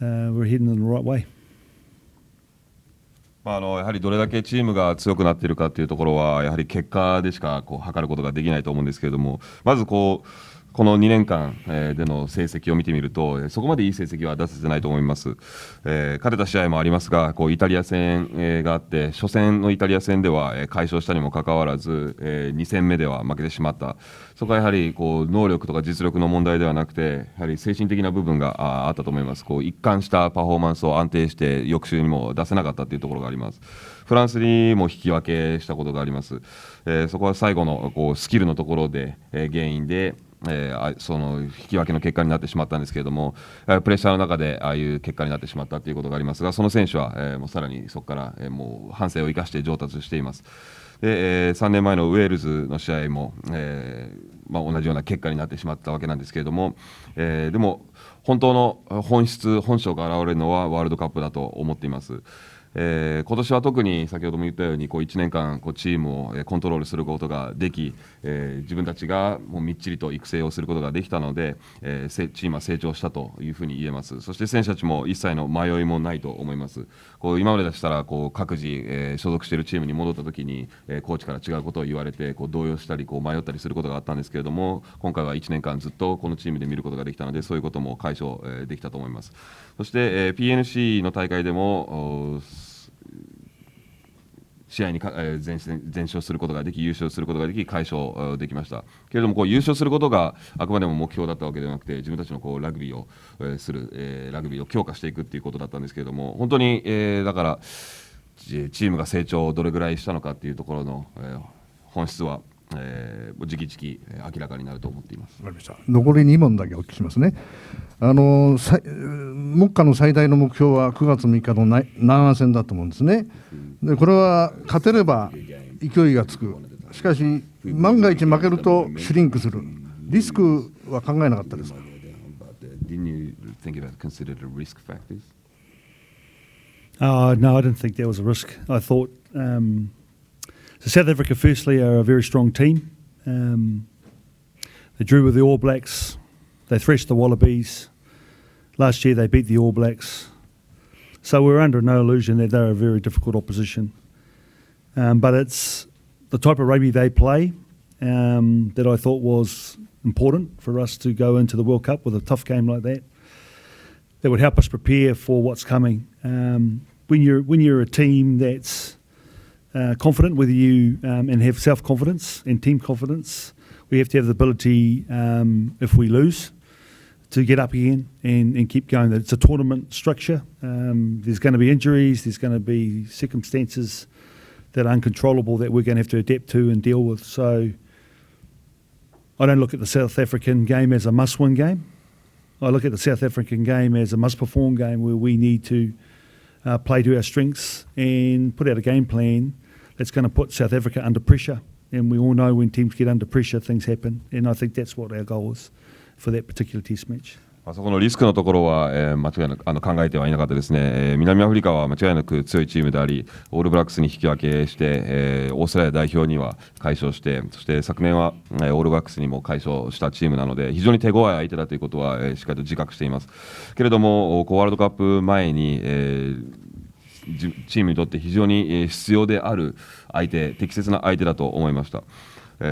we're heading in the right way. やはりどれだけチームが強くなっているかというところはやはり結果でしか測ることができないと思うんですけれども、まずこの2年間での成績を見てみるとそこまでいい成績は出せてないと思います。勝てた試合もありますが、イタリア戦があって初戦のイタリア戦では快勝したにもかかわらず2戦目では負けてしまった。そこはやはり能力とか実力の問題ではなくてやはり精神的な部分があったと思います。一貫したパフォーマンスを安定して翌週にも出せなかったというところがあります。フランスにも引き分けしたことがあります。そこは最後のスキルのところで原因でその引き分けの結果になってしまったんですけれども、プレッシャーの中でああいう結果になってしまったということがありますが、その選手はもうさらにそこからもう反省を生かして上達しています。で3年前のウェールズの試合も同じような結果になってしまったわけなんですけれども、でも本当の本性が現れるのはワールドカップだと思っています。今年は特に先ほども言ったように1年間チームをコントロールすることができ、自分たちがもうみっちりと育成をすることができたので、チームは成長したというふうに言えます。そして選手たちも一切の迷いもないと思います。今まででしたら各自所属しているチームに戻った時にコーチから違うことを言われて動揺したり迷ったりすることがあったんですけれども、今回は1年間ずっとこのチームで見ることができたので、そういうことも解消できたと思います。そして、PNC の大会でも試合に全勝することができ、優勝することができ、快勝できましたけれども、優勝することがあくまでも目標だったわけではなくて、自分たちのラグビーをラグビーを強化していくということだったんですけれども、本当にだからチームが成長をどれぐらいしたのかというところの本質はじきじき明らかになると思っています。わかりました。残り2問だけお聞きしますね。目下の最大の目標は9月3日の南ア戦だと思うんですね。でこれは勝てれば勢いがつく。しかし万が一負けるとシュリンクする。リスクは考えなかったですか？ Didn't you think about considered a risk factors? No, I didn't think there was a risk. I thought so South Africa firstly are a very strong team. They drew with the All Blacks. They thrashed the Wallabies. Last year they beat the All Blacks. So we're under no illusion that they're a very difficult opposition. But it's the type of rugby they play that I thought was important for us to go into the World Cup with a tough game like that. That would help us prepare for what's coming. When you're a team that's confident, whether you and have self-confidence and team confidence, we have to have the ability, if we lose, to get up again and keep going. It's a tournament structure. There's going to be injuries, there's going to be circumstances that are uncontrollable that we're going to have to adapt to and deal with. So I don't look at the South African game as a must-win game. I look at the South African game as a must-perform game where we need to play to our strengths and put out a game plan that's going to put South Africa under pressure. And we all know when teams get under pressure, things happen. And I think that's what our goal is for that particular test match. そこのリスクのところは、間違いなく考えてはいなかったですね。南アフリカは間違いなく強いチームであり、オールブラックスに引き分けして、オーストラリア代表には快勝して、そして昨年は、オールブラックスにも快勝したチームなので、非常に手強い相手だということは、しっかりと自覚しています。けれども、ワールドカップ前に、チームにとって非常に必要である相手、適切な相手だと思いました。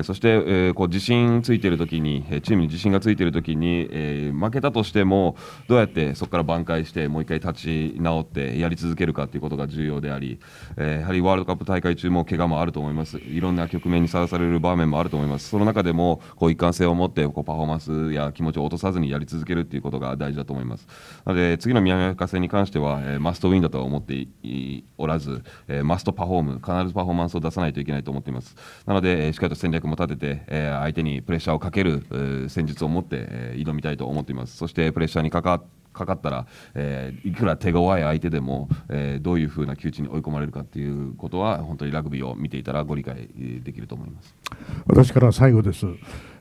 そして、自信ついているときに、チームに自信がついているときに、負けたとしてもどうやってそこから挽回してもう一回立ち直ってやり続けるかということが重要であり、やはりワールドカップ大会中も怪我もあると思います。いろんな局面にさらされる場面もあると思います。その中でも一貫性を持ってパフォーマンスや気持ちを落とさずにやり続けるということが大事だと思います。なので次の南アフリカ戦に関しては、マストウィンだとは思っておらず、マストパフォーム、必ずパフォーマンスを出さないといけないと思っています。なので、しっかりと戦略も立てて、相手にプレッシャーをかける戦術を持って、挑みたいと思っています。そしてプレッシャーにかかったら、いくら手強い相手でも、どういうふうな窮地に追い込まれるかということは本当にラグビーを見ていたらご理解できると思います。私から最後です。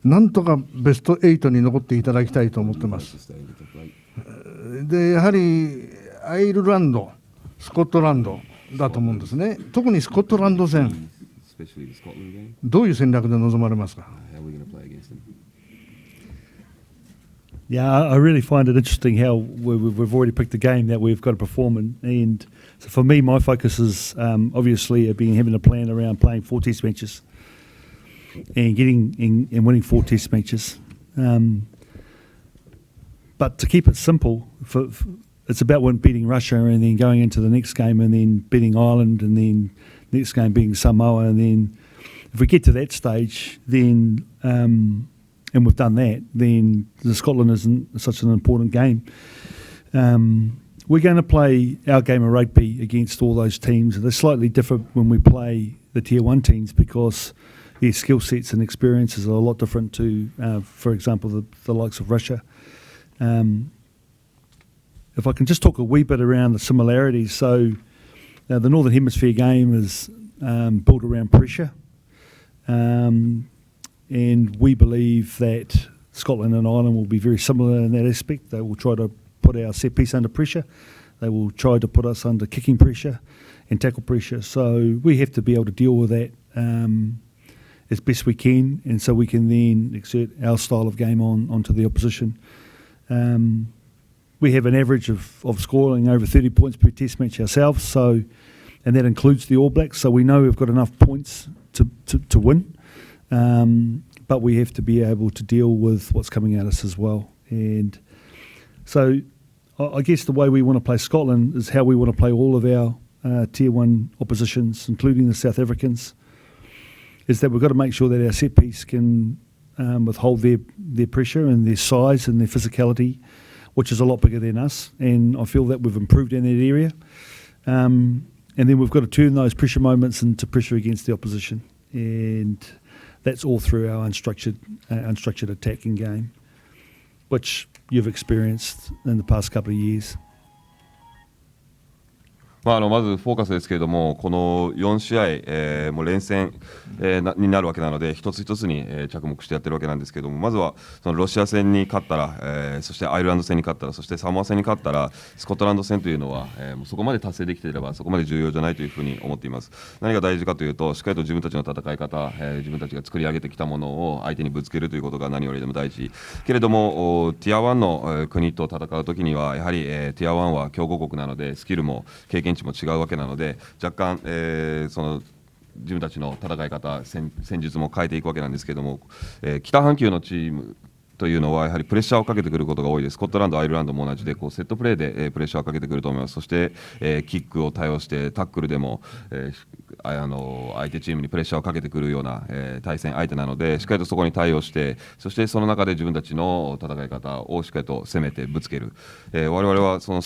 なんとかベスト8に残っていただきたいと思ってます。でやはりアイルランド、スコットランドだと思うんですね。特にスコットランド戦、どういう戦略で臨まれますか？ Yeah, I really find it interesting how we've already picked the game that we've got to perform in. And so for me, my focus is obviously having a plan around playing 4 test matches and winning 4 test matches. But to keep it simple, it's about beating Russia and then going into the next game and then beating Ireland and then next game beating Samoa. And then if we get to that stage, then and we've done that, then Scotland isn't such an important game. We're going to play our game of rugby against all those teams. They're slightly different when we play the Tier 1 teams because their skill sets and experiences are a lot different to, for example, the likes of Russia. If I can just talk a wee bit around the similarities. So the Northern Hemisphere game is built around pressure. And we believe that Scotland and Ireland will be very similar in that aspect. They will try to put our set piece under pressure. They will try to put us under kicking pressure and tackle pressure. So we have to be able to deal with that as best we can, and so we can then exert our style of game onto the opposition. We have an average of scoring over 30 points per test match ourselves, so and that includes the All Blacks. So we know we've got enough points to win. But we have to be able to deal with what's coming at us as well. And so I guess the way we want to play Scotland is how we want to play all of our Tier 1 oppositions, including the South Africans, is that we've got to make sure that our set piece can withhold their pressure and their size and their physicality, which is a lot bigger than us. And I feel that we've improved in that area. And then we've got to turn those pressure moments into pressure against the opposition. And that's all through our unstructured attacking game, which you've experienced in the past couple of years. まずフォーカスですけれども、この4試合、もう連戦、になるわけなので、一つ一つに、着目してやってるわけなんですけれども、まずはそのロシア戦に勝ったら、そしてアイルランド戦に勝ったら、そしてサモア戦に勝ったら、スコットランド戦というのは、もうそこまで達成できていればそこまで重要じゃないというふうに思っています。何が大事かというと、しっかりと自分たちの戦い方、自分たちが作り上げてきたものを相手にぶつけるということが何よりでも大事けれども、ティア1の国と戦うときにはやはり、ティア1は強豪国なのでスキルも経験値も違うわけなので、若干、その自分たちの戦い方、戦術も変えていくわけなんですけれども、北半球のチームというのはやはりプレッシャーをかけてくることが多いです。スコットランド、アイルランドも同じでセットプレーでプレッシャーをかけてくると思います。そして、キックを対応してタックルでも、相手チームにプレッシャーをかけてくるような、対戦相手なので、しっかりとそこに対応して、そしてその中で自分たちの戦い方をしっかりと攻めてぶつける。我々はその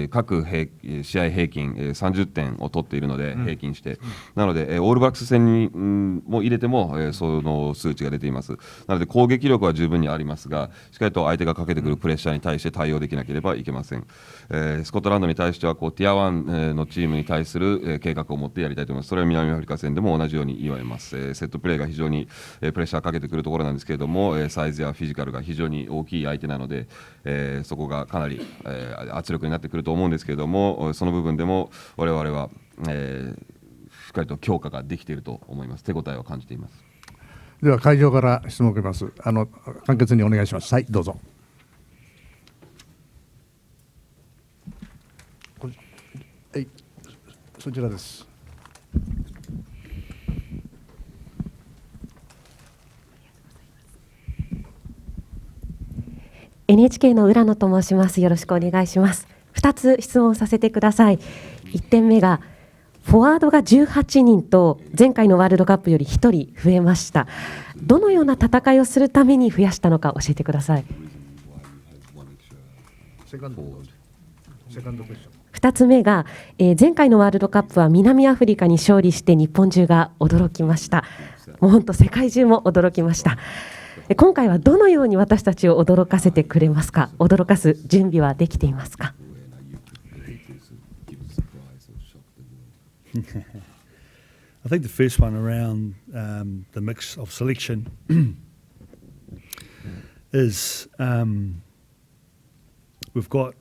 各試合平均30点を取っているので、平均して、なのでオールバックス戦にも入れてもその数値が出ています。なので攻撃力は十分にはありますが、しっかりと相手がかけてくるプレッシャーに対して対応できなければいけません。スコットランドに対してはティア1のチームに対する計画を持ってやりたいと思います。それは南アフリカ戦でも同じように言われます。セットプレーが非常にプレッシャーかけてくるところなんですけれども、サイズやフィジカルが非常に大きい相手なので、そこがかなり圧力になってくると思うんですけれども、その部分でも我々はしっかりと強化ができていると思います。手応えを感じています。では会場から質問を受けます。簡潔にお願いします。はい、どうぞ。はい、そちらです。NHK の浦野と申します。よろしくお願いします。2つ質問させてください。1点目がフォワードが18人と前回のワールドカップより1人増えました。どのような戦いをするために増やしたのか教えてください。2つ目が、前回のワールドカップは南アフリカに勝利して日本中が驚きました。もう本当世界中も驚きました。今回はどのように私たちを驚かせてくれますか。驚かす準備はできていますか。I think the first one around the mix of selection is we've got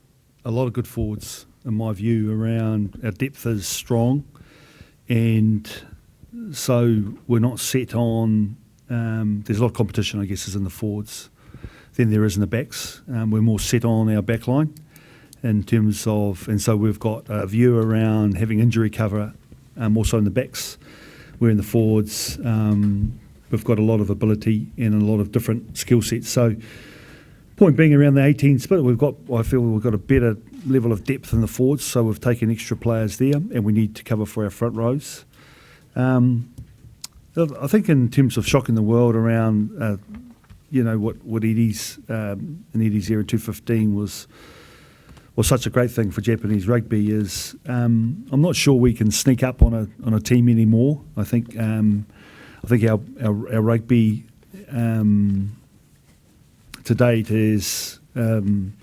a lot of good forwards in my view. Around our depth is strong, and so we're not set on there's a lot of competition, I guess, is in the forwards than there is in the backs. We're more set on our back line in terms of, and so we've got a view around having injury cover also in the backs. We're in the forwards. We've got a lot of ability and a lot of different skill sets. So, point being, around the 18 split, I feel we've got a better level of depth in the forwards. So we've taken extra players there, and we need to cover for our front rows. I think in terms of shocking the world around, what Eddie's in Eddie's era 215 was such a great thing for Japanese rugby is I'm not sure we can sneak up on a team anymore. I think our rugby to date is and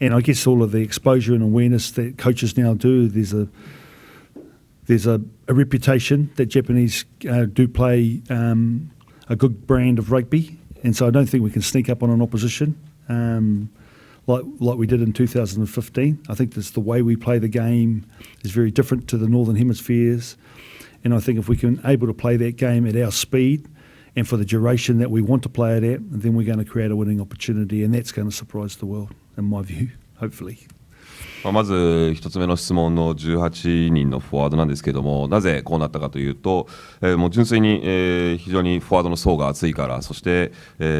I guess all of the exposure and awareness that coaches now do. There's a reputation that Japanese do play a good brand of rugby, and so I don't think we can sneak up on an opposition. Like we did in 2015. I think the way we play the game is very different to the Northern Hemispheres, and I think if we can able to play that game at our speed and for the duration that we want to play it at, then we're going to create a winning opportunity, and that's going to surprise the world, in my view, hopefully. まず一つ目の質問の18人のフォワードなんですけども、なぜこうなったかというと、もう純粋に、非常にフォワードの層が厚いから、そして、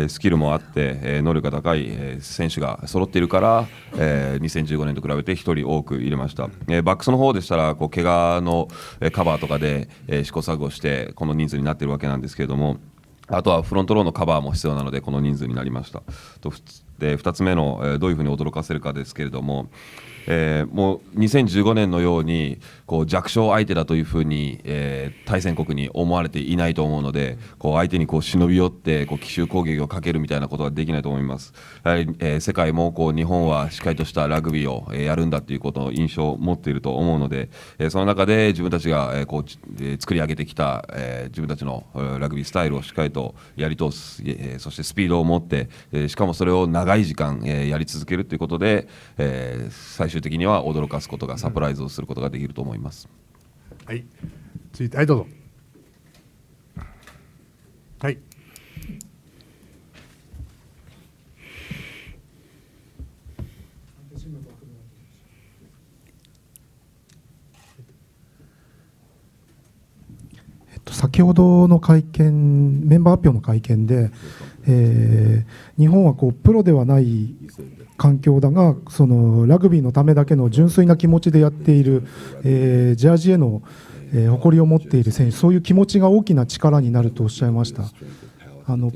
スキルもあって、能力が高い、選手が揃っているから、2015年と比べて1人多く入れました。バックスの方でしたら怪我のカバーとかで、試行錯誤してこの人数になっているわけなんですけれども、あとはフロントローのカバーも必要なのでこの人数になりました。で2つ目の、どういうふうに驚かせるかですけれども、もう2015年のように弱小相手だというふうに、対戦国に思われていないと思うので、相手に忍び寄って奇襲攻撃をかけるみたいなことはできないと思います。やはり、世界も日本はしっかりとしたラグビーを、やるんだということの印象を持っていると思うので、その中で自分たちが、作り上げてきた、自分たちのラグビースタイルをしっかりとやり通す、そしてスピードを持って、しかもそれを長い時間、やり続けるということで、最終的には驚かすことが、サプライズをすることができると思います。はい、続いて、はい、どうぞ。はい。先ほどの会見、メンバー発表の会見で、日本はプロではない環境だが、そのラグビーのためだけの純粋な気持ちでやっている、ジャージへの、誇りを持っている選手、そういう気持ちが大きな力になるとおっしゃいました。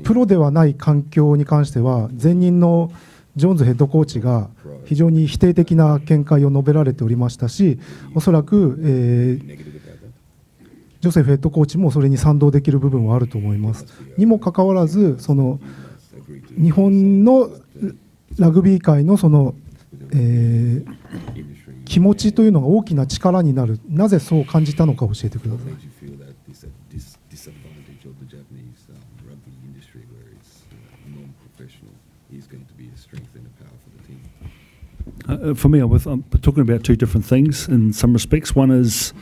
プロではない環境に関しては、前任のジョーンズヘッドコーチが非常に否定的な見解を述べられておりましたし、おそらく、ジョセフヘッドコーチもそれに賛同できる部分はあると思います。にもかかわらず、その日本のラグビー界のその、気持ちというのが大きな力になる、なぜそう感じたのか教えてください。For me, I'm talking about two different things in some respects. One is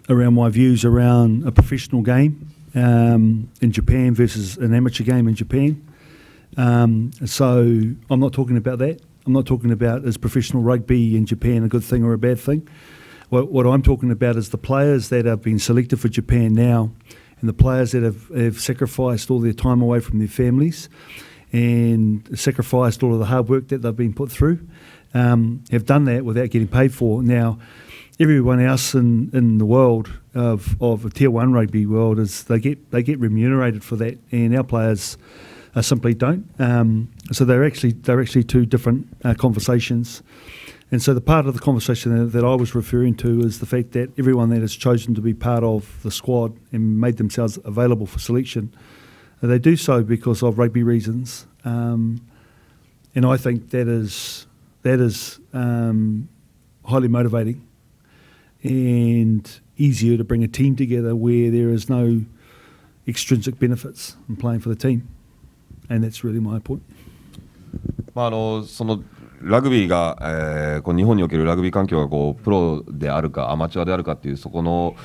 around my views around a professional game in Japan versus an amateur game in Japan. So I'm not talking about that. I'm not talking about is professional rugby in Japan a good thing or a bad thing. What I'm talking about is the players that have been selected for Japan now and the players that have sacrificed all their time away from their families and sacrificed all of the hard work that they've been put through, have done that without getting paid for. Now, everyone else in the world of a Tier 1 rugby world is they get remunerated for that, and our players simply don't. So they're actually two different conversations. And so the part of the conversation that I was referring to is the fact that everyone that has chosen to be part of the squad and made themselves available for selection, they do so because of rugby reasons. And I think that is highly motivating and easier to bring a team together where there is no extrinsic benefits in playing for the team. And that's really my point. そのラグビーが、こう日本におけるラグビー環境がこうプロであるかアマチュアであるかっていうそこの、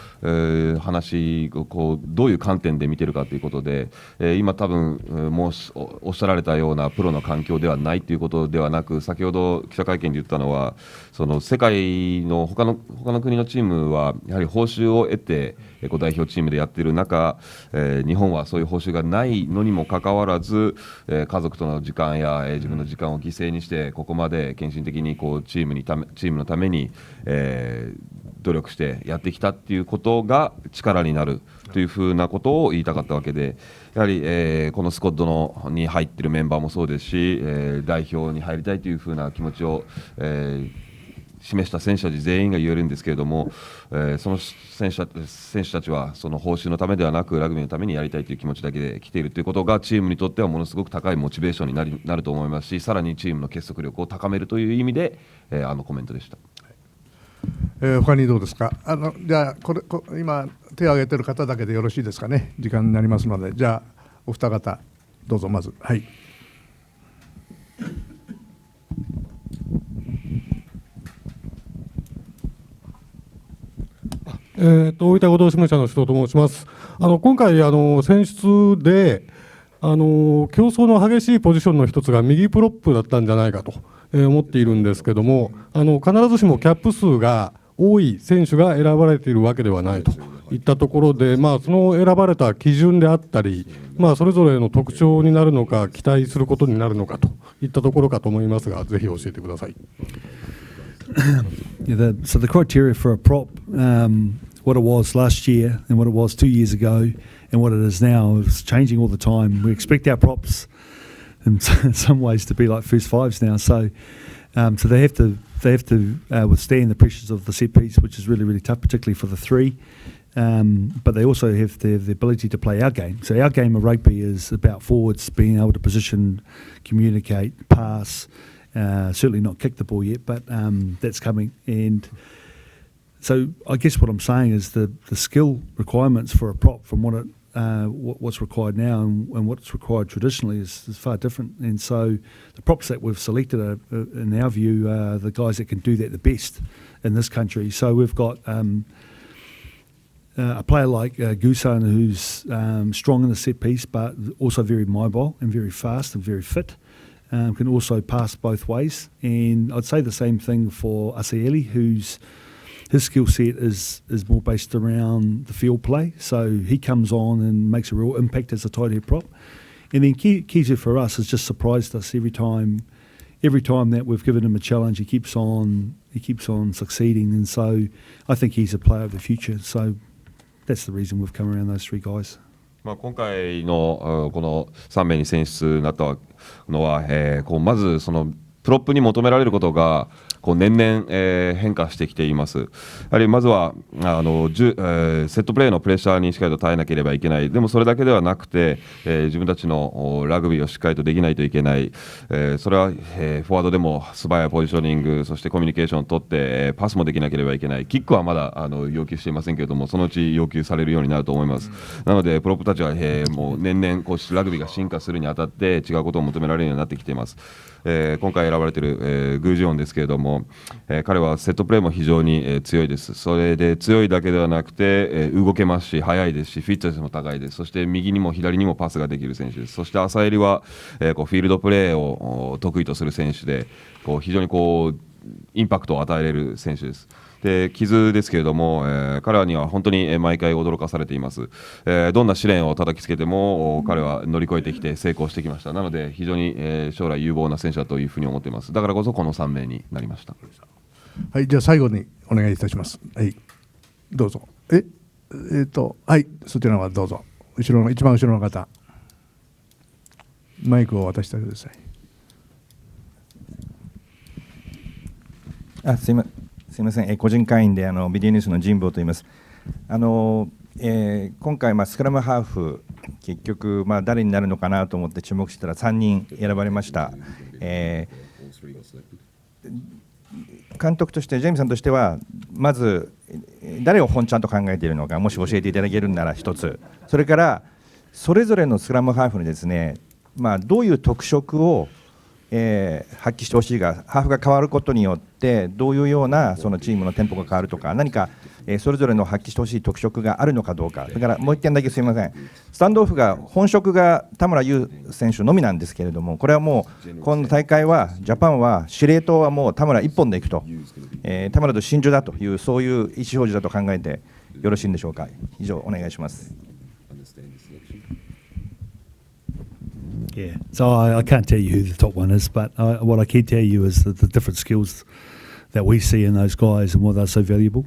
話をこうどういう観点で見てるかということで、今多分もうおっしゃられたようなプロの環境ではないということではなく、先ほど記者会見で言ったのはその世界の他の国のチームはやはり報酬を得てこう代表チームでやっている中、日本はそういう報酬がないのにもかかわらず、家族との時間や、自分の時間を犠牲にしてここまで献身的にこうチームのために、努力してやってきたっていうことが力になるというふうなことを言いたかったわけで、やはり、このスコッドに入っているメンバーもそうですし、代表に入りたいというふうな気持ちを、示した選手たち全員が言えるんですけれども、その選手たちはその報酬のためではなくラグビーのためにやりたいという気持ちだけで来ているということがチームにとってはものすごく高いモチベーションになると思いますし、さらにチームの結束力を高めるという意味で、コメントでした。他にどうですか。じゃあ今手を挙げている方だけでよろしいですかね。時間になりますので、じゃあお二方どうぞ。まずはい。大分合同新聞社の首藤と申します。今回選出で競争の激しいポジションの一つが右プロップだったんじゃないかと思っているんですけども、必ずしもキャップ数が多い選手が選ばれているわけではないといったところで、その選ばれた基準であったり、それぞれの特徴になるのか期待することになるのかといったところかと思いますが、ぜひ教えてください。So the criteria for a prop, what it was last year and what it was 2 years ago and what it is now is changing all the time. We expect our props in some ways to be like first fives now. So they have to withstand the pressures of the set piece, which is really, really tough, particularly for the three. But they also have the ability to play our game. So our game of rugby is about forwards being able to position, communicate, pass. Certainly not kick the ball yet, but that's coming. And so I guess what I'm saying is the skill requirements for a prop from what's required now and what's required traditionally is far different. And so the props that we've selected are, in our view, are the guys that can do that the best in this country. So we've got a player like Gusan, who's strong in the set piece, but also very mobile and very fast and very fit. Can also pass both ways, and I'd say the same thing for Asieli, his skill set is more based around the field play, so he comes on and makes a real impact as a tight head prop. And then Kizu for us has just surprised us every time that we've given him a challenge. He keeps on succeeding, and so I think he's a player of the future. So that's the reason we've come around those three guys. 今回のこの3名に選出になったのは、こうまずそのプロップに求められることがこう年々、変化してきています。やはりまずはセットプレーのプレッシャーにしっかりと耐えなければいけない。でもそれだけではなくて、自分たちのラグビーをしっかりとできないといけない。それは、フォワードでも素早いポジショニング、そしてコミュニケーションを取って、パスもできなければいけない。キックはまだ要求していませんけれども、そのうち要求されるようになると思います。なのでプロップたちは、もう年々こうラグビーが進化するにあたって違うことを求められるようになってきています。今回選ばれている、グージョンですけれども、彼はセットプレーも非常に、強いです。それで強いだけではなくて、動けますし速いですしフィットネスも高いです。そして右にも左にもパスができる選手です。そして浅襟は、こうフィールドプレーを得意とする選手でこう非常にこうインパクトを与えれる選手です。で傷ですけれども、彼らには本当に毎回驚かされています。どんな試練を叩きつけても彼は乗り越えてきて成功してきました。なので非常に、将来有望な選手だというふうに思っています。だからこそこの3名になりました。はい、じゃあ最後にお願いいたします。はい、どうぞ。はい、そちらはどうぞ。後ろの一番後ろの方、マイクを渡してください。すいません、個人会員でビデオニュースの神保と言います。今回、スクラムハーフ、結局、誰になるのかなと思って注目してたら3人選ばれました。監督として、ジェイミーさんとしては、まず誰を本ちゃんと考えているのか、もし教えていただけるなら一つ、それからそれぞれのスクラムハーフにですね、どういう特色を発揮してほしいか、ハーフが変わることによってどういうようなそのチームのテンポが変わるとか、何かそれぞれの発揮してほしい特色があるのかどうか。だからもう1点だけすみません、スタンドオフが本職が田村優選手のみなんですけれども、これはもうこの大会はジャパンは司令塔はもう田村1本でいくと、田村と真珠だというそういう意思表示だと考えてよろしいんでしょうか。以上お願いします。Yeah, so I can't tell you who the top one is, but what I can tell you is the different skills that we see in those guys and why they're so valuable.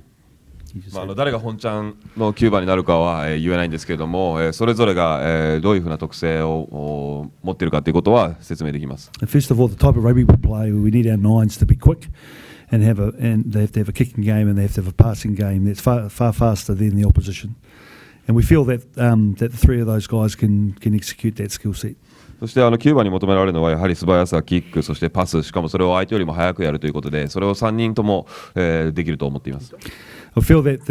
誰が本ちゃんの9番になるかは言えないんですけれども、それぞれがどういうふうな特性を持っているかということは説明できます。First of all, the type of rugby we play, we need our nines to be quick and they have to have a kicking game and they have to have a passing game that's far faster than the opposition. And we feel that the three of those guys can execute that skill set. そして9番に求められるのはやはり素早さ、キック、そしてパス、しかもそれを相手よりも早くやるということで、それを3人とも、できると思っています。I feel that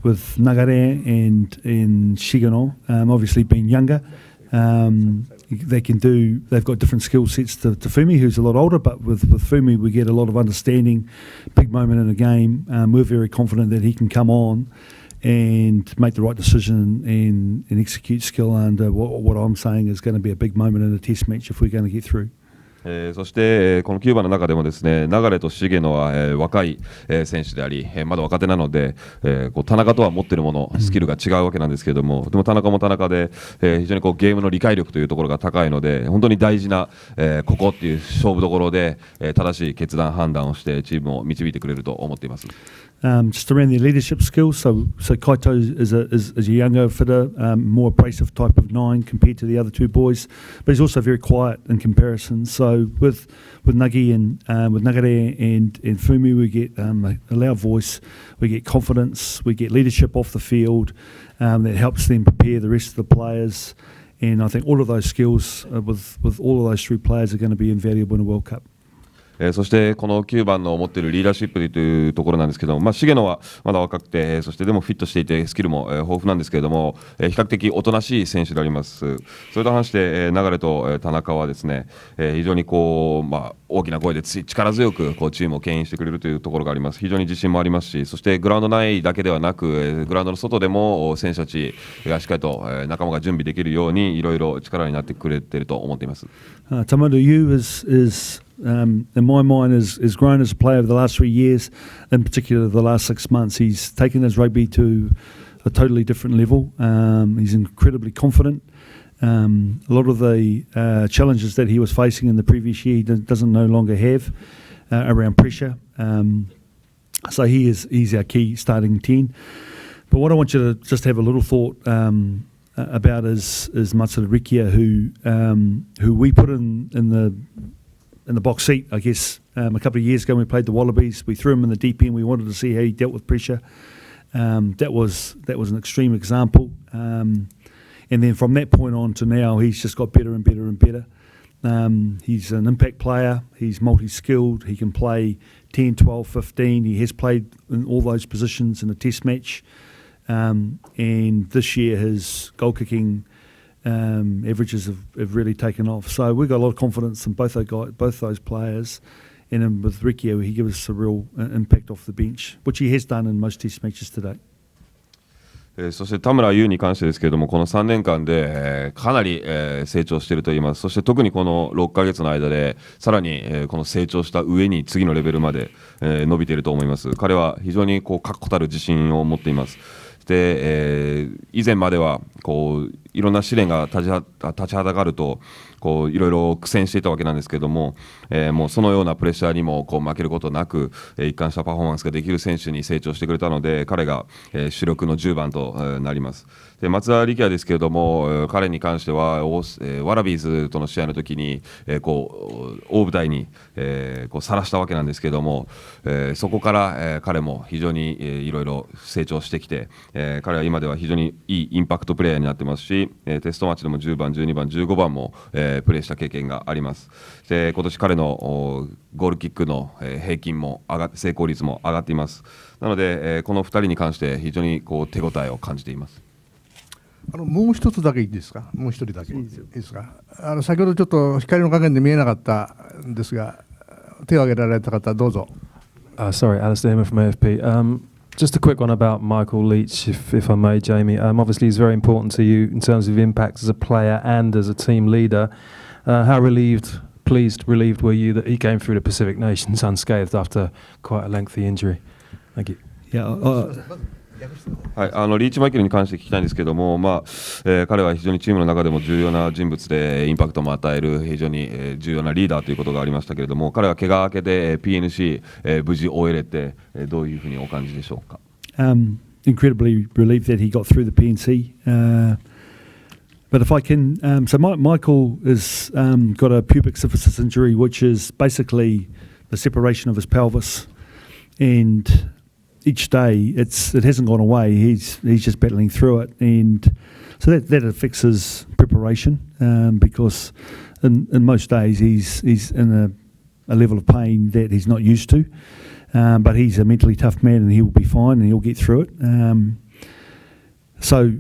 with Nagare and Shigano, obviously being younger, they've got different skill sets to Fumi, who's a lot older, but with Fumi we get a lot of understanding, big moment in a game. We're very confident that he can come on and make the right decision and execute skill under what I'm saying is going to be a big moment in a test match if we're going to get through. そして、この9番の中でもですね、流と重野は、若い、選手であり、まだ若手なので、田中とは持っているもの、スキルが違うわけなんですけれども、でも田中も田中で、非常にゲームの理解力というところが高いので、本当に大事な、ここっていう勝負どころで、正しい決断判断をしてチームを導いてくれると思っています。Just around their leadership skills, so Kaito is a younger fitter, more abrasive type of nine compared to the other two boys, but he's also very quiet in comparison. So with Nagi and with Nagare and Fumi, we get a loud voice, we get confidence, we get leadership off the field that helps them prepare the rest of the players. And I think all of those skills with all of those three players are going to be invaluable in a World Cup. そしてこの9番の持っているリーダーシップというところなんですけども、重野はまだ若くて、そしてでもフィットしていてスキルも豊富なんですけれども、比較的おとなしい選手であります。それと話して流と田中はですね、非常に大きな声で力強くチームを牽引してくれるというところがあります。非常に自信もありますし、そしてグラウンド内だけではなくグラウンドの外でも選手たちがしっかりと仲間が準備できるようにいろいろ力になってくれていると思っています。Tamada Yu in my mind, has grown as a player over the last 3 years, in particular the last 6 months. He's taken his rugby to a totally different level. He's incredibly confident. A lot of the challenges that he was facing in the previous year, he doesn't no longer have around pressure. So he's our key starting 10. But what I want you to just have a little thought about is Matsura Rikia, who we put in in the box seat, I guess. A couple of years ago, when we played the Wallabies, we threw him in the deep end. We wanted to see how he dealt with pressure. That was an extreme example. And then from that point on to now, he's just got better and better and better. He's an impact player. He's multi-skilled. He can play 10, 12, 15. He has played in all those positions in a test match. And this year, his goal-kicking averages have really taken off. So we've got a lot of confidence in both those players. And then with Riccio, he gives us a real impact off the bench, which he has done in most test matches today. そして田村優に関してですけれども、この3年間で、かなり、成長していると言います。そして特にこの6ヶ月の間でさらに、この成長した上に次のレベルまで、伸びていると思います。彼は非常にこう確固たる自信を持っています。で、以前まではこういろんな試練が立ちはだかるとこういろいろ苦戦していたわけなんですけれども、もうそのようなプレッシャーにもこう負けることなく、一貫したパフォーマンスができる選手に成長してくれたので、彼が、主力の10番と、なります。で、松田力也ですけれども、彼に関してはワラビーズとの試合の時に、こう大舞台に、こうさらしたわけなんですけれども、そこから、彼も非常に、いろいろ成長してきて、彼は今では非常にいいインパクトプレーヤーになってますし、テストマッチでも10番、12番、15番も、プレーした経験があります。で、今年彼のゴールキックの平均も成功率も上がっています。なので、この2人に関して非常にこう手応えを感じています。もう一つだけいいですか、もう一人だけいいですか。先ほどちょっと光の加減で見えなかったんですが、手を挙げられた方、どうぞ。Sorry, Alistair Hemmer from AFP. Just a quick one about Michael Leach, if I may, Jamie. Obviously, he's very important to you in terms of impact as a player and as a team leader. How relieved were you that he came through the Pacific Nations unscathed after quite a lengthy injury? Thank you. Yeah. はい、リーチマイケルに関して聞きたいんですけども、彼は非常にチームの中でも重要な人物でインパクトも与える非常に重要なリーダーということがありましたけれども、彼は怪我明けで PNC 無事終えれてどういうふうにお感じでしょうか。Incredibly relieved that he got through the PNC. But if I can, so Michael has got a pubic symphysis injury, which is basically the separation of his pelvis, and each day it hasn't gone away. He's just battling through it, and so that affects his preparation because in most days he's in a level of pain that he's not used to. But he's a mentally tough man, and he will be fine, and he'll get through it. So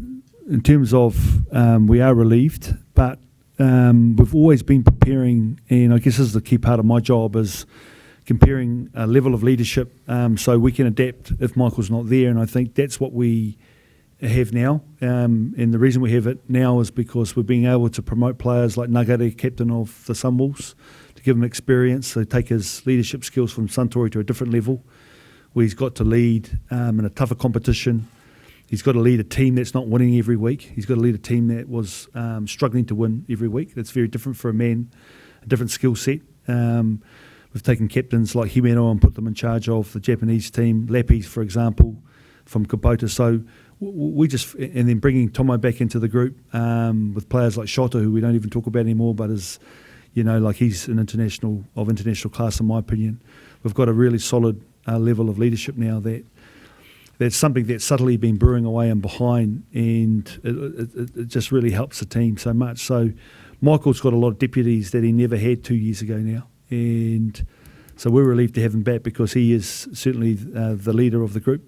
in terms of we are relieved, but we've always been preparing, and I guess this is the key part of my job is comparing a level of leadership so we can adapt if Michael's not there, and I think that's what we have now. And the reason we have it now is because we're being able to promote players like Nagare, captain of the Sunwolves, to give him experience, so take his leadership skills from Suntory to a different level, where he's got to lead in a tougher competition. He's got to lead a team that's not winning every week. He's got to lead a team that was struggling to win every week. That's very different for a man, a different skill set. We've taken captains like Himeno and put them in charge of the Japanese team, Lapis, for example, from Kubota. So we just, and then bringing Tomo back into the group with players like Shota, who we don't even talk about anymore, but is, like he's an international class in my opinion. We've got a really solid level of leadership now that's something that's subtly been brewing away and behind, and it just really helps the team so much. So Michael's got a lot of deputies that he never had 2 years ago now, and so we're relieved to have him back because he is certainly the leader of the group,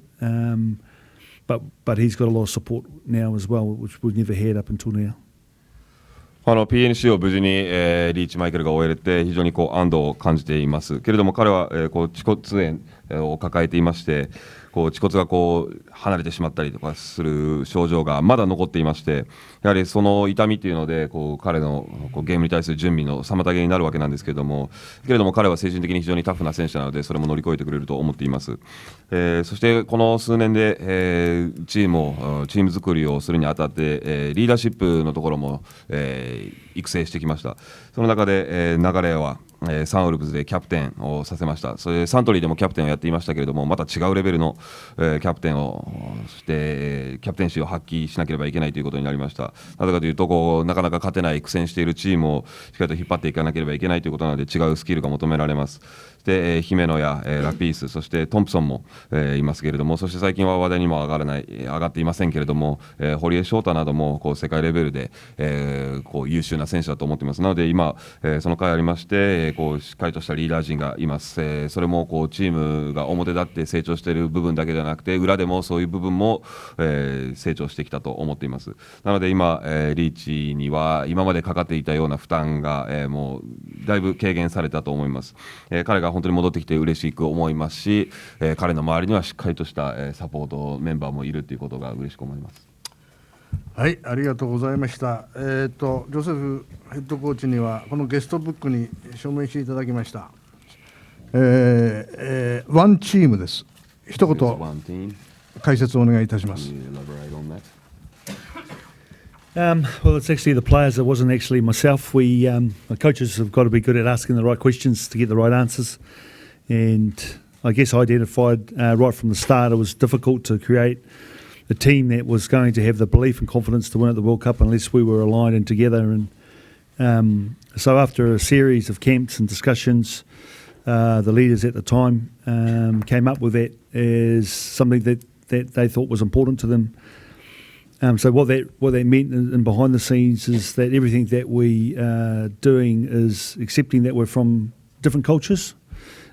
but he's got a lot of support now as well, which we've never had up until now. PNC を無事に、リーチマイケルが終えれて非常に安堵を感じていますけれども、彼は、恥骨炎を抱えていまして、恥骨が離れてしまったりとかする症状がまだ残っていまして、やはりその痛みというので彼のゲームに対する準備の妨げになるわけなんですけれども、彼は精神的に非常にタフな選手なので、それも乗り越えてくれると思っています。そしてこの数年で、チーム作りをするにあたって、リーダーシップのところも、育成してきました。その中で、流れはサンウルブズでキャプテンをさせました。それでサントリーでもキャプテンをやっていましたけれども、また違うレベルの、キャプテンをして、キャプテンシーを発揮しなければいけないということになりました。なぜかというとなかなか勝てない苦戦しているチームをしっかりと引っ張っていかなければいけないということなので、違うスキルが求められます。で姫野や、ラピース、そしてトンプソンも、いますけれども、そして最近は話題にも上がっていませんけれども、堀江翔太なども世界レベルで、優秀な選手だと思っています。なので今、その回ありまして、しっかりとしたリーダー陣がいます。それもチームが表立って成長している部分だけではなくて、裏でもそういう部分も、成長してきたと思っています。なので今、リーチには今までかかっていたような負担が、もうだいぶ軽減されたと思います。彼が本当に戻ってきて嬉しく思いますし、彼の周りにはしっかりとした、サポートメンバーもいるということが嬉しく思います。はい、ありがとうございました。ジョセフヘッドコーチにはこのゲストブックに署名していただきました。ワンチームです。一言解説をお願いいたします。Well, it's actually the players. It wasn't actually myself. My coaches have got to be good at asking the right questions to get the right answers. And I guess I identified right from the start it was difficult to create a team that was going to have the belief and confidence to win at the World Cup unless we were aligned and together. And so after a series of camps and discussions, the leaders at the time came up with that as something that they thought was important to them. So what that meant and behind the scenes is that everything that we are doing is accepting that we're from different cultures,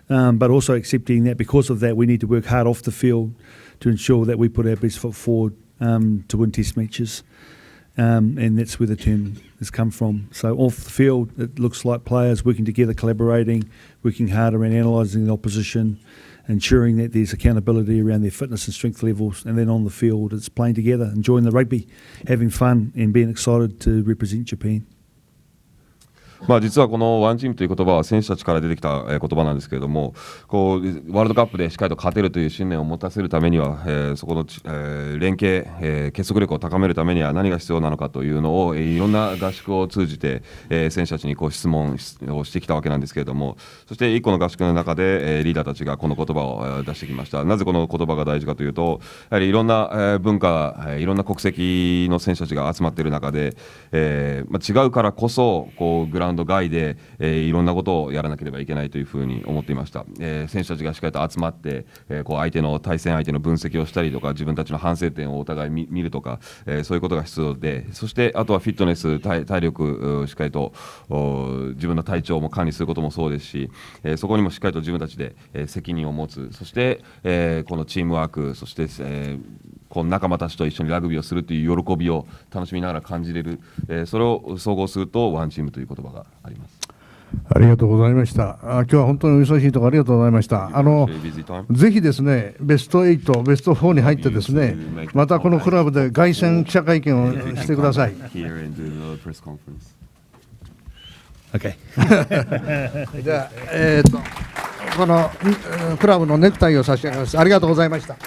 but also accepting that because of that we need to work hard off the field to ensure that we put our best foot forward to win test matches. And that's where the term has come from. So off the field it looks like players working together, collaborating, working hard around analysing the opposition, ensuring that there's accountability around their fitness and strength levels, and then on the field it's playing together, enjoying the rugby, having fun and being excited to represent Japan. 実はこのワンチームという言葉は選手たちから出てきた言葉なんですけれども、ワールドカップでしっかりと勝てるという信念を持たせるためには、そこの、連携、結束力を高めるためには何が必要なのかというのを、いろんな合宿を通じて、選手たちに質問をしてきたわけなんですけれども、そして一個の合宿の中で、リーダーたちがこの言葉を出してきました。なぜこの言葉が大事かというと、やはりいろんな文化、いろんな国籍の選手たちが集まっている中で、違うからこそグラウンド外で、いろんなことをやらなければいけないというふうに思っていました。選手たちがしっかりと集まって、対戦相手の分析をしたりとか、自分たちの反省点をお互い見るとか、そういうことが必要で、そしてあとはフィットネス、体力しっかりと自分の体調も管理することもそうですし、そこにもしっかりと自分たちで、責任を持つ。そして、このチームワーク、そして、この仲間たちと一緒にラグビーをするという喜びを楽しみながら感じれる、それを総合するとワンチームという言葉があります。ありがとうございました。今日は本当にお忙しいところありがとうございました。ぜひですね、ベスト8、ベスト4に入ってですね、またこのクラブで凱旋記者会見をしてください。Okay. じゃあ、このクラブのネクタイを差し上げます。ありがとうございました。